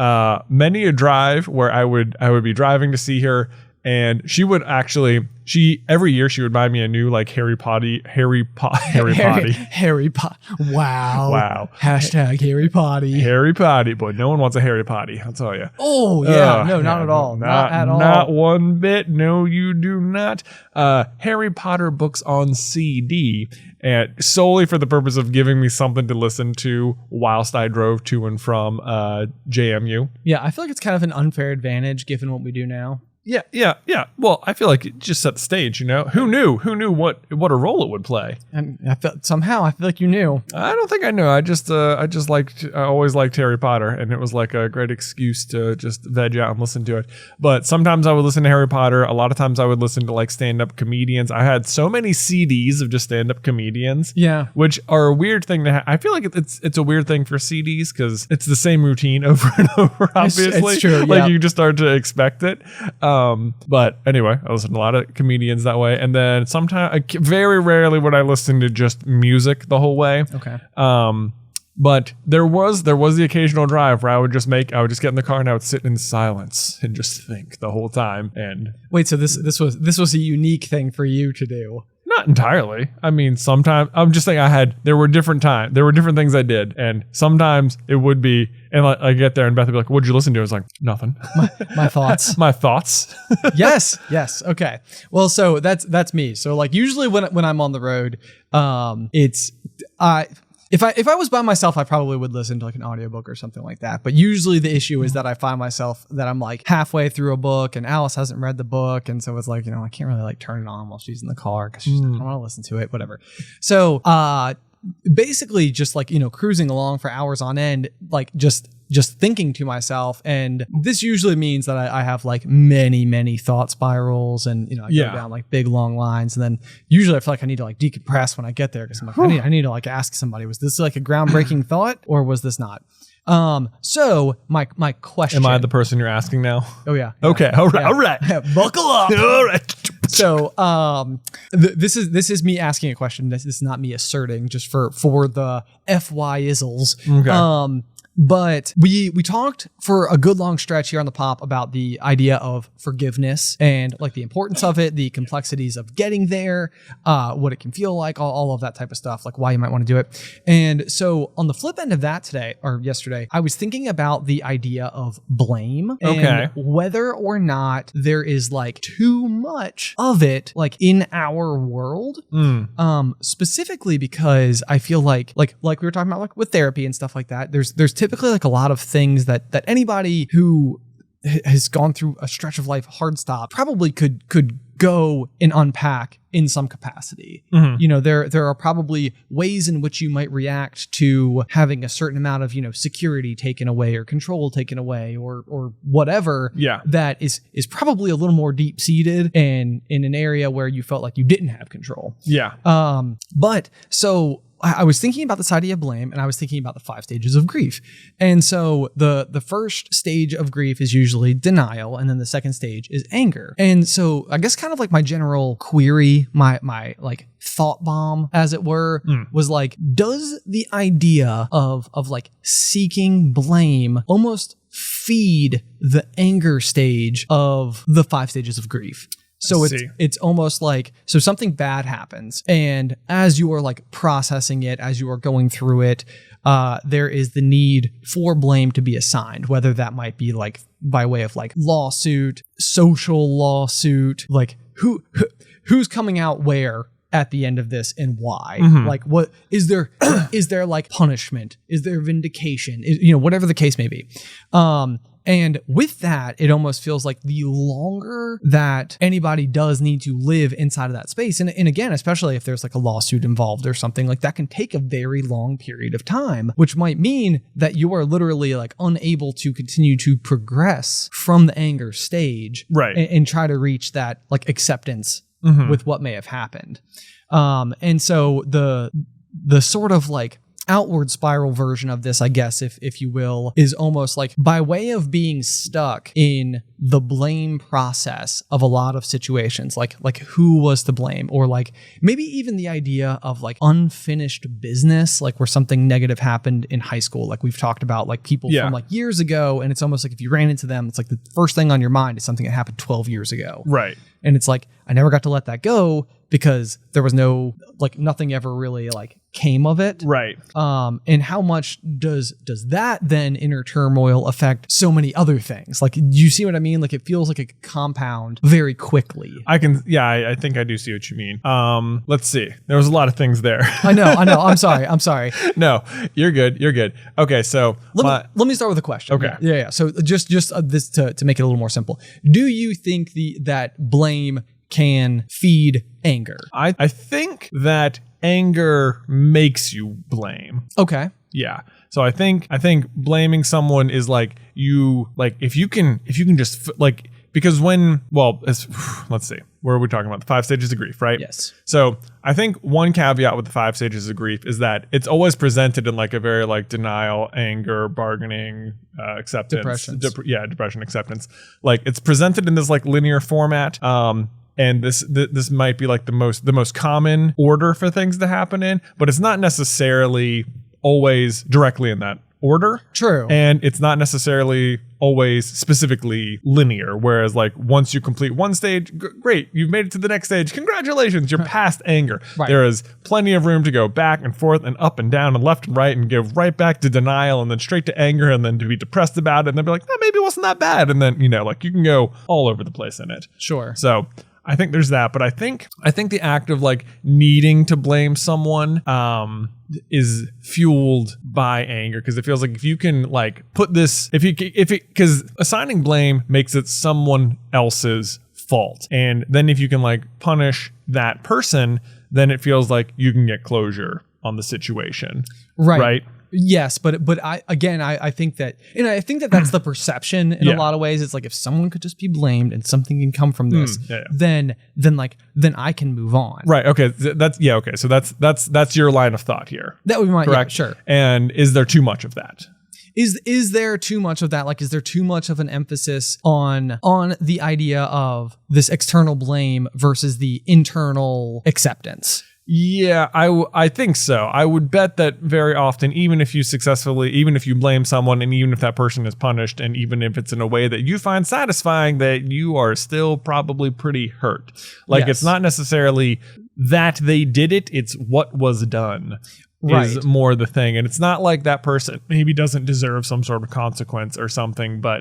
many a drive where I would be driving to see her. And she would actually, every year she would buy me a new like Harry Potter. Wow. Hashtag Harry Potty. Harry Potty. Boy, no one wants a Harry Potty, I'll tell you. Oh, yeah. Not at all. Not at all. Not one bit. No, you do not. Harry Potter books on CD, and solely for the purpose of giving me something to listen to whilst I drove to and from JMU. Yeah, I feel like it's kind of an unfair advantage given what we do now. Yeah. Well, I feel like it just set the stage, Who knew what a role it would play? And I feel like you knew. I don't think I knew. I always liked Harry Potter, and it was like a great excuse to just veg out and listen to it. But sometimes I would listen to Harry Potter. A lot of times I would listen to like stand-up comedians. I had so many CDs of just stand-up comedians. Yeah. Which are a weird thing to have. I feel like it's a weird thing for CDs because it's the same routine over and over, obviously. It's true. Like you just start to expect it. But anyway, I listen to a lot of comedians that way. And then sometimes, very rarely would I listen to just music the whole way. Okay. But there was the occasional drive where I would just get in the car and I would sit in silence and just think the whole time. And wait, so this was a unique thing for you to do? Not entirely. I mean, sometimes I'm just saying there were different things I did. And sometimes it would be, and I get there and Beth would be like, what'd you listen to? I was like, nothing. My thoughts. My thoughts. Yes. Okay. Well, so that's me. So like usually when I'm on the road, if I was by myself, I probably would listen to like an audiobook or something like that. But usually the issue is that I find myself that I'm like halfway through a book and Alice hasn't read the book. And so it's like, I can't really like turn it on while she's in the car because I don't want to listen to it, whatever. So basically just like, cruising along for hours on end, like just thinking to myself. And this usually means that I have like many thought spirals and, I go down like big long lines. And then usually I feel like I need to like decompress when I get there. Cause I'm like, I need to like ask somebody, was this like a groundbreaking thought or was this not? So my question. Am I the person you're asking now? Oh yeah. Okay. All right. Buckle up. All right. So, this is me asking a question. This is not me asserting, just for the FY-izzles. Okay. But we talked for a good long stretch here on the pop about the idea of forgiveness and like the importance of it, the complexities of getting there, what it can feel like, all of that type of stuff, like why you might want to do it. And so on the flip end of that yesterday, I was thinking about the idea of blame and whether or not there is like too much of it like in our world, specifically because I feel like we were talking about like with therapy and stuff like that, there's typically like a lot of things that anybody who has gone through a stretch of life hard stop probably could go and unpack in some capacity. There are probably ways in which you might react to having a certain amount of, security taken away or control taken away or whatever that is probably a little more deep seated and in an area where you felt like you didn't have control. But so I was thinking about this idea of blame and I was thinking about the 5 stages of grief. And so the first stage of grief is usually denial. And then the second stage is anger. And so I guess kind of like my general query, my like thought bomb, as it were, was like, does the idea of like seeking blame almost feed the anger stage of the 5 stages of grief? So it's almost like, so something bad happens and as you are like processing it, as you are going through it, there is the need for blame to be assigned, whether that might be like by way of like lawsuit, social lawsuit, like who's coming out where at the end of this and why. Like what is there like punishment, is there vindication, whatever the case may be. And with that, it almost feels like the longer that anybody does need to live inside of that space, and again, especially if there's like a lawsuit involved or something, like that can take a very long period of time, which might mean that you are literally like unable to continue to progress from the anger stage, right, and try to reach that like acceptance with what may have happened. And so the sort of like outward spiral version of this, I guess, if you will, is almost like by way of being stuck in the blame process of a lot of situations, like who was to blame, or like maybe even the idea of like unfinished business, like where something negative happened in high school, like we've talked about, like people from like years ago, and it's almost like if you ran into them, it's like the first thing on your mind is something that happened 12 years ago. Right. And it's like, I never got to let that go because there was no, like nothing ever really like came of it. Right. And how much does that then inner turmoil affect so many other things? Like, do you see what I mean? Like, it feels like a compound very quickly. I think I do see what you mean. Let's see. There was a lot of things there. I know. I'm sorry. No, you're good. Okay, so let me start with a question. Okay. Yeah. So just this to make it a little more simple. Do you think that blame can feed anger? I think that anger makes you blame. Okay. Yeah. So I think blaming someone is like if you can just like, because let's see, where are we talking about? The 5 stages of grief, right? Yes. So I think one caveat with the 5 stages of grief is that it's always presented in like a very like denial, anger, bargaining, acceptance, depression, acceptance. Like it's presented in this like linear format. And this might be like the most common order for things to happen in, but it's not necessarily always directly in that order. True. And it's not necessarily always specifically linear. Whereas like once you complete one stage, great, you've made it to the next stage. Congratulations, you're past anger. Right. There is plenty of room to go back and forth and up and down and left and right and go right back to denial and then straight to anger and then to be depressed about it and then be like, oh, maybe it wasn't that bad. And then, like you can go all over the place in it. Sure. So I think there's that, but I think the act of like needing to blame someone is fueled by anger, because it feels like if you can like put this, because assigning blame makes it someone else's fault, and then if you can like punish that person, then it feels like you can get closure on the situation, right? Yes, but I think that, and I think that that's the perception in a lot of ways. It's like if someone could just be blamed and something can come from this, then I can move on. Right. Okay. Okay. So that's your line of thought here. That would be my correct. Yeah, sure. And is there too much of that? Is there too much of that? Like, is there too much of an emphasis on the idea of this external blame versus the internal acceptance? Yeah, I think so. I would bet that very often, even if you blame someone and even if that person is punished and even if it's in a way that you find satisfying, that you are still probably pretty hurt. Like It's not necessarily that they did it, it's what was done. Is more the thing. And it's not like that person maybe doesn't deserve some sort of consequence or something, I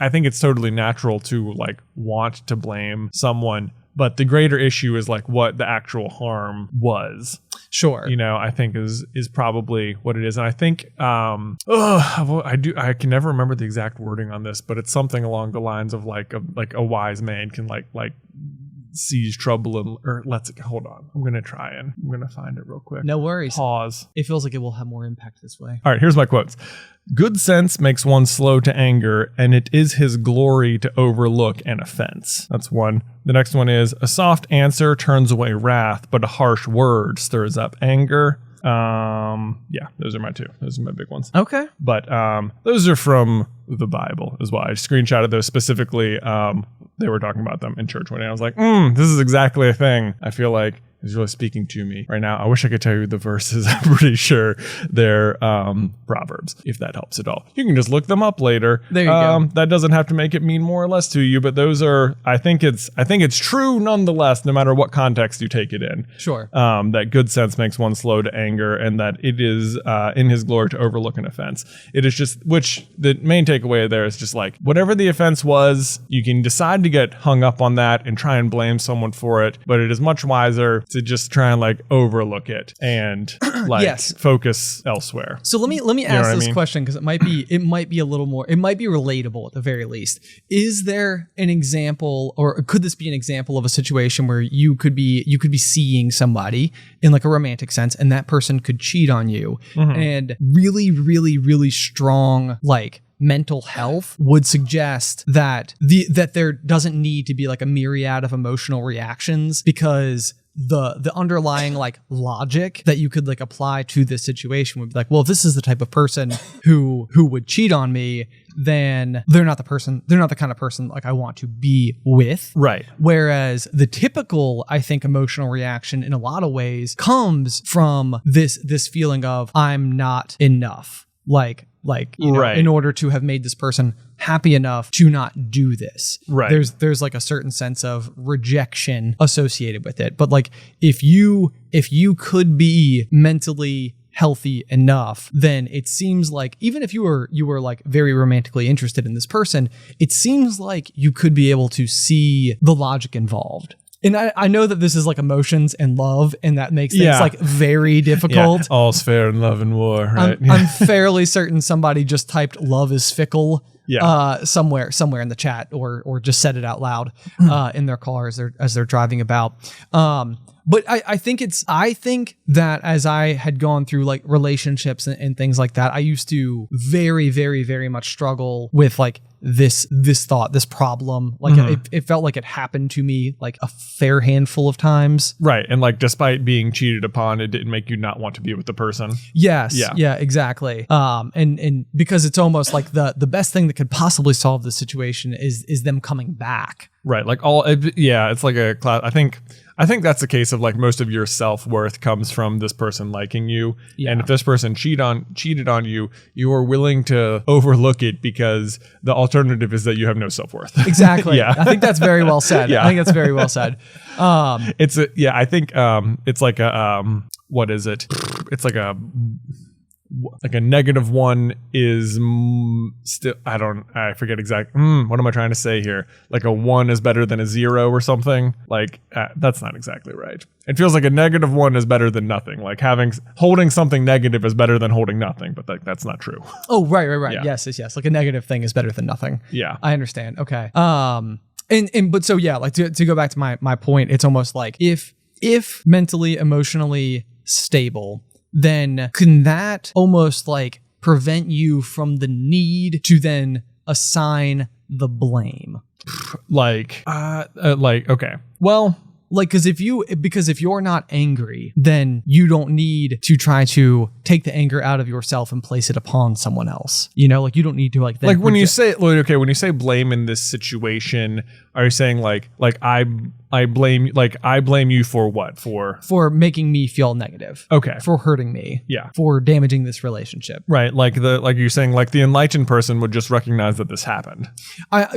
think it's totally natural to like want to blame someone. But the greater issue is like what the actual harm was. Sure. I think is probably what it is. And I think, I can never remember the exact wording on this, but it's something along the lines of like a wise man can like sees trouble hold on. I'm going to find it real quick. No worries. Pause. It feels like it will have more impact this way. All right, here's my quotes. Good sense makes one slow to anger, and it is his glory to overlook an offense. That's one. The next one is, a soft answer turns away wrath, but a harsh word stirs up anger. Those are my two. Those are my big ones. Okay. But those are from the Bible as well. I screenshotted those specifically. They were talking about them in church one day. I was like, this is exactly a thing I feel like is really speaking to me right now. I wish I could tell you the verses. I'm pretty sure they're Proverbs, if that helps at all. You can just look them up later. There you go. That doesn't have to make it mean more or less to you, but those are, I think it's true nonetheless, no matter what context you take it in. Sure. That good sense makes one slow to anger, and that it is in his glory to overlook an offense. It is just, which the main takeaway there is just like, whatever the offense was, you can decide to get hung up on that and try and blame someone for it, but it is much wiser to just try and like overlook it and like focus elsewhere. So let me ask this question, because it might be a little more, it might be relatable at the very least. Is there an example, or could this be an example of a situation where you could be seeing somebody in like a romantic sense, and that person could cheat on you, and really, really, really strong like mental health would suggest that there doesn't need to be like a myriad of emotional reactions, because the underlying like logic that you could like apply to this situation would be like, well, if this is the type of person who would cheat on me, then they're not the kind of person like I want to be with. Right. Whereas the typical, I think, emotional reaction in a lot of ways comes from this feeling of I'm not enough. Like like, you know, in order to have made this person happy enough to not do this. Right. There's like a certain sense of rejection associated with it. But like, if you could be mentally healthy enough, then it seems like even if you were like very romantically interested in this person, it seems like you could be able to see the logic involved. And I know that this is like emotions and love, and that makes things like very difficult. Yeah. All's fair in love and war, right? I'm fairly certain somebody just typed "love is fickle" somewhere in the chat, or just said it out loud in their car as they're driving about. But I think that as I had gone through like relationships and things like that, I used to very, very, very much struggle with like this thought, this problem. Like it felt like it happened to me like a fair handful of times. Right. And like, despite being cheated upon, it didn't make you not want to be with the person. Yes. Yeah, exactly. And because it's almost like the best thing that could possibly solve the situation is them coming back. Right. Like it's like a class. I think that's the case of like most of your self-worth comes from this person liking you. Yeah. And if this person cheated on you, you are willing to overlook it because the alternative is that you have no self-worth. Exactly. I think that's very well said. I think that's very well said. I think it's like a what is it? It's like a -1 is still, I forget exactly. What am I trying to say here? Like a 1 is better than a 0 or something. Like that's not exactly right. It feels like a -1 is better than nothing. Like holding something negative is better than holding nothing, but that's not true. Oh, right. Yeah. Yes. Like a negative thing is better than nothing. Yeah. I understand. Okay. But so yeah, like to go back to my point, it's almost like if mentally, emotionally stable, then can that almost like prevent you from the need to then assign the blame? Okay. Well, like, because if you're not angry, then you don't need to try to take the anger out of yourself and place it upon someone else. You know, like you don't need to like. Like when you say blame in this situation, are you saying like I blame you for what? For making me feel negative. Okay. For hurting me. Yeah. For damaging this relationship. Right. Like you're saying, like the enlightened person would just recognize that this happened.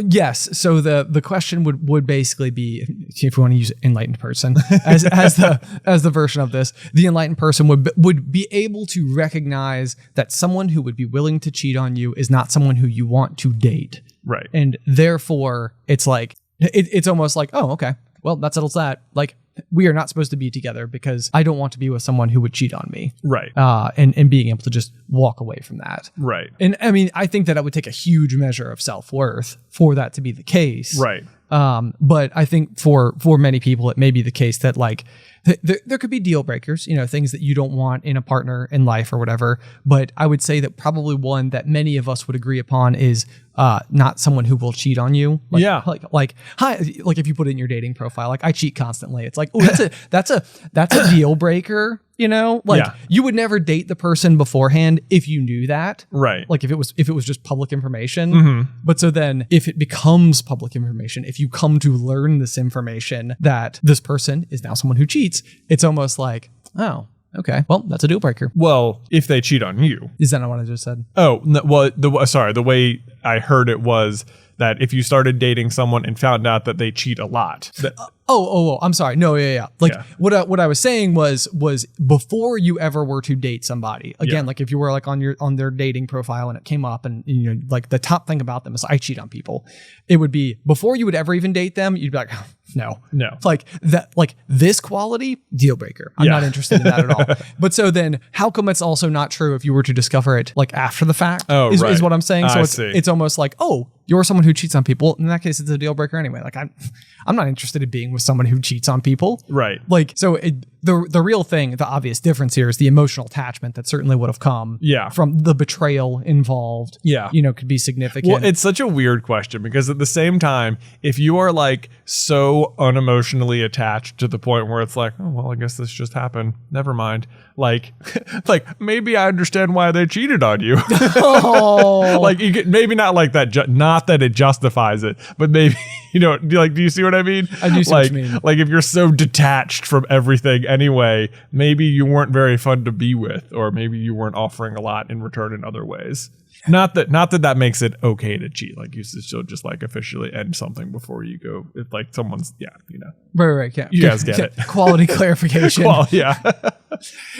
Yes. So the question would basically be, if we want to use enlightened person as the version of this, the enlightened person would be able to recognize that someone who would be willing to cheat on you is not someone who you want to date. Right. And therefore it's like, it's almost like, oh, okay, well, that settles that. Like, we are not supposed to be together because I don't want to be with someone who would cheat on me. Right. And being able to just walk away from that. Right. And I mean, I think that it would take a huge measure of self-worth for that to be the case. Right. But I think for many people, it may be the case that like, there could be deal breakers, you know, things that you don't want in a partner in life or whatever. But I would say that probably one that many of us would agree upon is not someone who will cheat on you. Like, yeah. Like if you put it in your dating profile, like I cheat constantly. It's like, oh, that's a deal breaker. You know, like you would never date the person beforehand if you knew that. Right. Like if it was just public information. But so then if it becomes public information, if you come to learn this information that this person is now someone who cheats, it's almost like, oh, okay, well, that's a deal breaker. Well, if they cheat on you. Is that not what I just said? Oh, no, well, the way I heard it was that if you started dating someone and found out that they cheat a lot. I'm sorry. No, yeah. Like what I was saying was before you ever were to date somebody, again, like if you were like on their dating profile and it came up and you know, like the top thing about them is I cheat on people. It would be before you would ever even date them, you'd be like, oh, no. Like that, like this quality, deal breaker. I'm not interested in that at all. But so then how come it's also not true if you were to discover it like after the fact? Oh, right. Is what I'm saying. So it's almost like, oh, you're someone who cheats on people. In that case, it's a deal breaker anyway. Like I'm not interested in being with someone who cheats on people. Right. Like, so the real thing, the obvious difference here is the emotional attachment that certainly would have come from the betrayal involved. Yeah. You know, could be significant. Well, it's such a weird question because at the same time, if you are like so unemotionally attached to the point where it's like, oh, well, I guess this just happened. Never mind. Like maybe I understand why they cheated on you. Oh. Like you get, maybe not like that, not that it justifies it, but maybe, you know, do you see what I mean? I do see what you mean. Like if you're so detached from everything anyway, maybe you weren't very fun to be with, or maybe you weren't offering a lot in return in other ways. Not that makes it okay to cheat. Like you should just like officially end something before you go. If like someone's, Right. Yeah. You guys get it. Quality clarification. Well, yeah.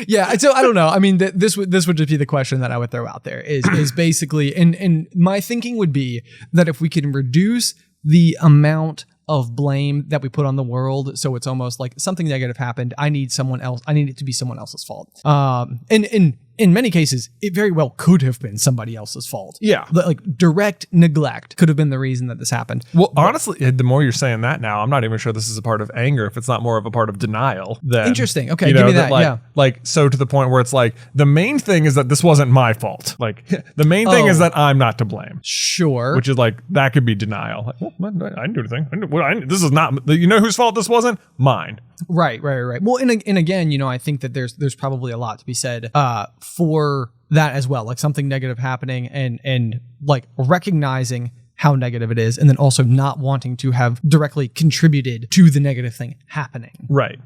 Yeah. So I don't know. I mean, this would just be the question that I would throw out there is basically, and my thinking would be that if we can reduce the amount of blame that we put on the world, so it's almost like something negative happened, I need it to be someone else's fault. And in many cases, it very well could have been somebody else's fault. Yeah. Like direct neglect could have been the reason that this happened. Well, honestly, the more you're saying that now, I'm not even sure this is a part of anger. If it's not more of a part of denial, then interesting. Okay, give me that. Like so to the point where it's like the main thing is that this wasn't my fault. Like the main thing is that I'm not to blame. Sure. Which is like that could be denial. Like, well, I didn't do anything. This is not. You know whose fault this wasn't? Mine. Right. Well, and again, I think that there's probably a lot to be said for that as well, like something negative happening and like recognizing how negative it is, and then also not wanting to have directly contributed to the negative thing happening. Right.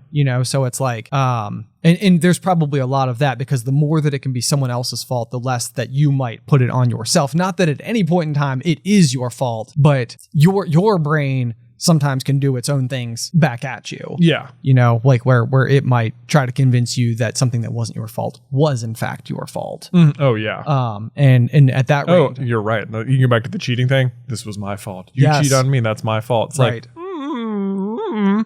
So it's like, and there's probably a lot of that, because the more that it can be someone else's fault, the less that you might put it on yourself. Not that at any point in time it is your fault, but your brain sometimes can do its own things back at you. Yeah. Like where it might try to convince you that something that wasn't your fault was in fact your fault. Oh yeah. And at that rate. Oh, you're right. You can go back to the cheating thing. This was my fault. You cheat on me, that's my fault. It's right.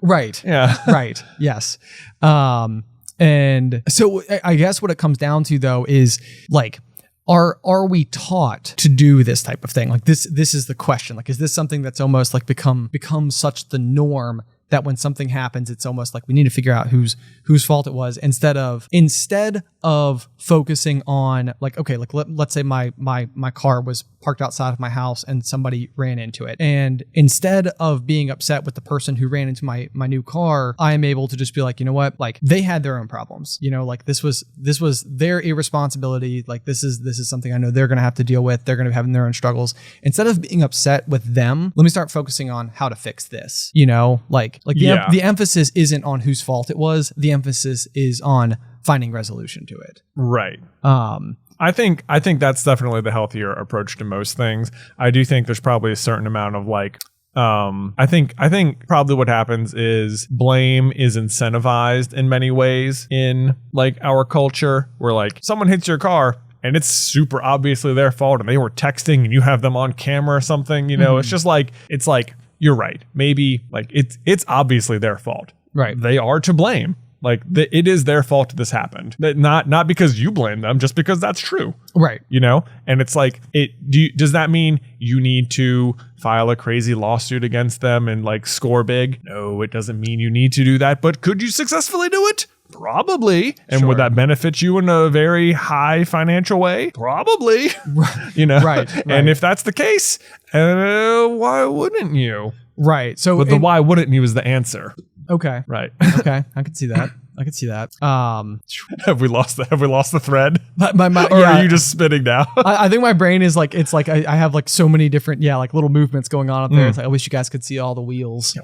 Right. Yeah. Right. Yes. And so I guess what it comes down to though is like, are we taught to do this type of thing? Like this is the question. Like, is this something that's almost like become such the norm that when something happens, it's almost like we need to figure out whose fault it was, instead of focusing on like, okay, like let's say my car was parked outside of my house and somebody ran into it. And instead of being upset with the person who ran into my new car, I am able to just be like, you know what? Like they had their own problems, like this was their irresponsibility. Like this is something I know they're going to have to deal with. They're going to be having their own struggles. Instead of being upset with them, let me start focusing on how to fix this, the emphasis isn't on whose fault it was. The emphasis is on finding resolution to it. Right. I think that's definitely the healthier approach to most things. I do think there's probably a certain amount of like, I think probably what happens is blame is incentivized in many ways in like our culture, where like someone hits your car and it's super obviously their fault and they were texting and you have them on camera or something, It's just like, it's like, you're right. Maybe like it's obviously their fault. Right. They are to blame. Like it is their fault this happened. Not because you blame them, just because that's true. Right. And it's like, does that mean you need to file a crazy lawsuit against them and like score big? No, it doesn't mean you need to do that. But could you successfully do it? Probably. And sure. Would that benefit you in a very high financial way? Probably. Right. And if that's the case, why wouldn't you? Right. So, but the why wouldn't you is the answer. Okay. Right. Okay. I could see that. Have we lost the thread? Or are you just spinning now? I think my brain is like, it's like I have like so many different, like little movements going on up there. It's like, I wish you guys could see all the wheels.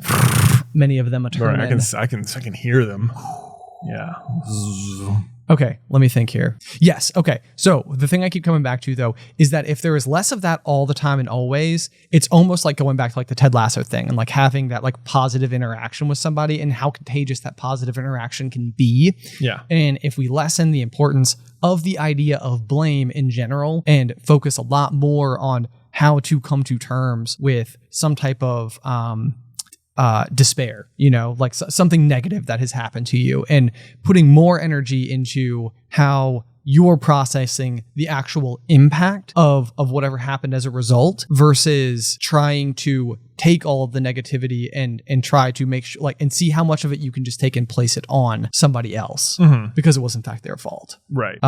Many of them are turning. Right, I can hear them. Yeah. Okay, let me think here. Yes, okay. So the thing I keep coming back to though is that if there is less of that all the time and always, it's almost like going back to like the Ted Lasso thing and like having that like positive interaction with somebody and how contagious that positive interaction can be. Yeah. And if we lessen the importance of the idea of blame in general and focus a lot more on how to come to terms with some type of despair, like something negative that has happened to you, and putting more energy into how you're processing the actual impact of whatever happened as a result, versus trying to take all of the negativity and try to make sure like and see how much of it you can just take and place it on somebody else because it was in fact their fault. Right.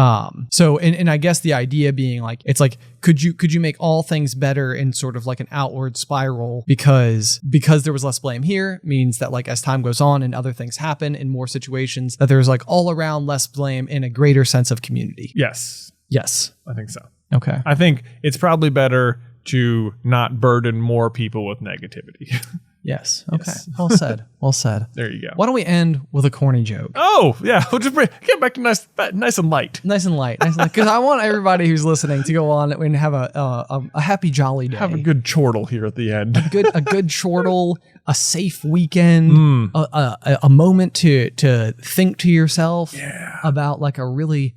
So and I guess the idea being like, it's like, could you make all things better in sort of like an outward spiral, because there was less blame here means that like as time goes on and other things happen in more situations, that there's like all around less blame and a greater sense of community. Yes. I think so. Okay. I think it's probably better to not burden more people with negativity. Yes. Okay. Yes. Well said. Well said. There you go. Why don't we end with a corny joke? Oh, yeah. We'll just get back to nice and light. Nice and light. Because I want everybody who's listening to go on and have a happy, jolly day. Have a good chortle here at the end. A good chortle, a safe weekend, a moment to think to yourself about like a really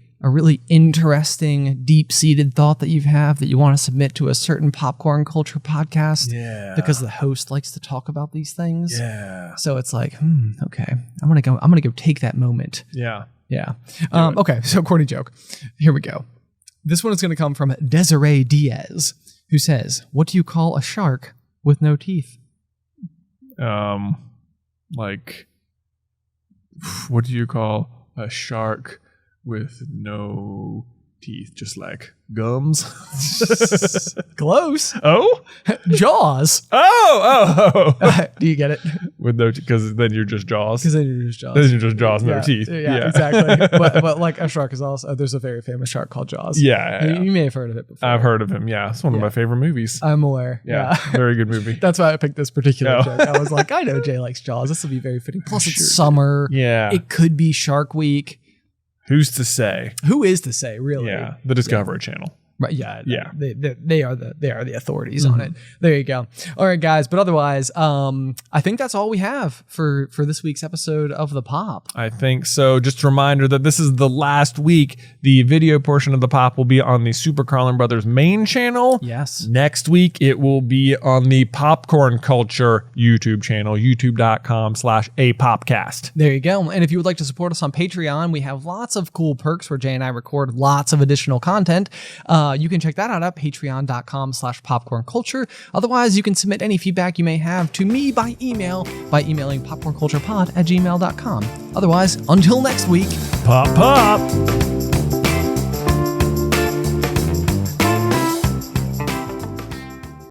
interesting, deep-seated thought that you have that you want to submit to a certain popcorn culture podcast. Yeah. Because the host likes to talk about these things. Yeah. So it's like, okay, I'm gonna go take that moment. Yeah. Yeah. Okay. So corny joke. Here we go. This one is going to come from Desiree Diaz, who says, "What do you call a shark with no teeth?" Like, what do you call a shark with no teeth? Just like gums? Close. Oh? Jaws. Oh. Do you get it? With no, because then you're just jaws. Because then you're just Jaws. Then you're just jaws, no teeth. Yeah, exactly. But like a shark is also, there's a very famous shark called Jaws. Yeah. You may have heard of it before. I've heard of him. Yeah. It's one of my favorite movies. I'm aware. Yeah. Very good movie. That's why I picked this particular joke. I was like, I know Jay likes Jaws. This will be very fitting. Plus it's summer. Yeah. It could be Shark Week. Who's to say? Who is to say, really? Yeah. The Discovery Channel. Right, yeah. They are the authorities Mm-hmm. on it. There you go. All right, guys. But otherwise, I think that's all we have for this week's episode of The Pop. I think so. Just a reminder that this is the last week. The video portion of The Pop will be on the Super Carlin Brothers main channel. Yes. Next week, it will be on the Popcorn Culture YouTube channel, youtube.com/apopcast. There you go. And if you would like to support us on Patreon, we have lots of cool perks where Jay and I record lots of additional content. You can check that out at patreon.com/popcornculture. Otherwise, you can submit any feedback you may have to me by emailing popcornculturepod@gmail.com. Otherwise, until next week, Pop, pop.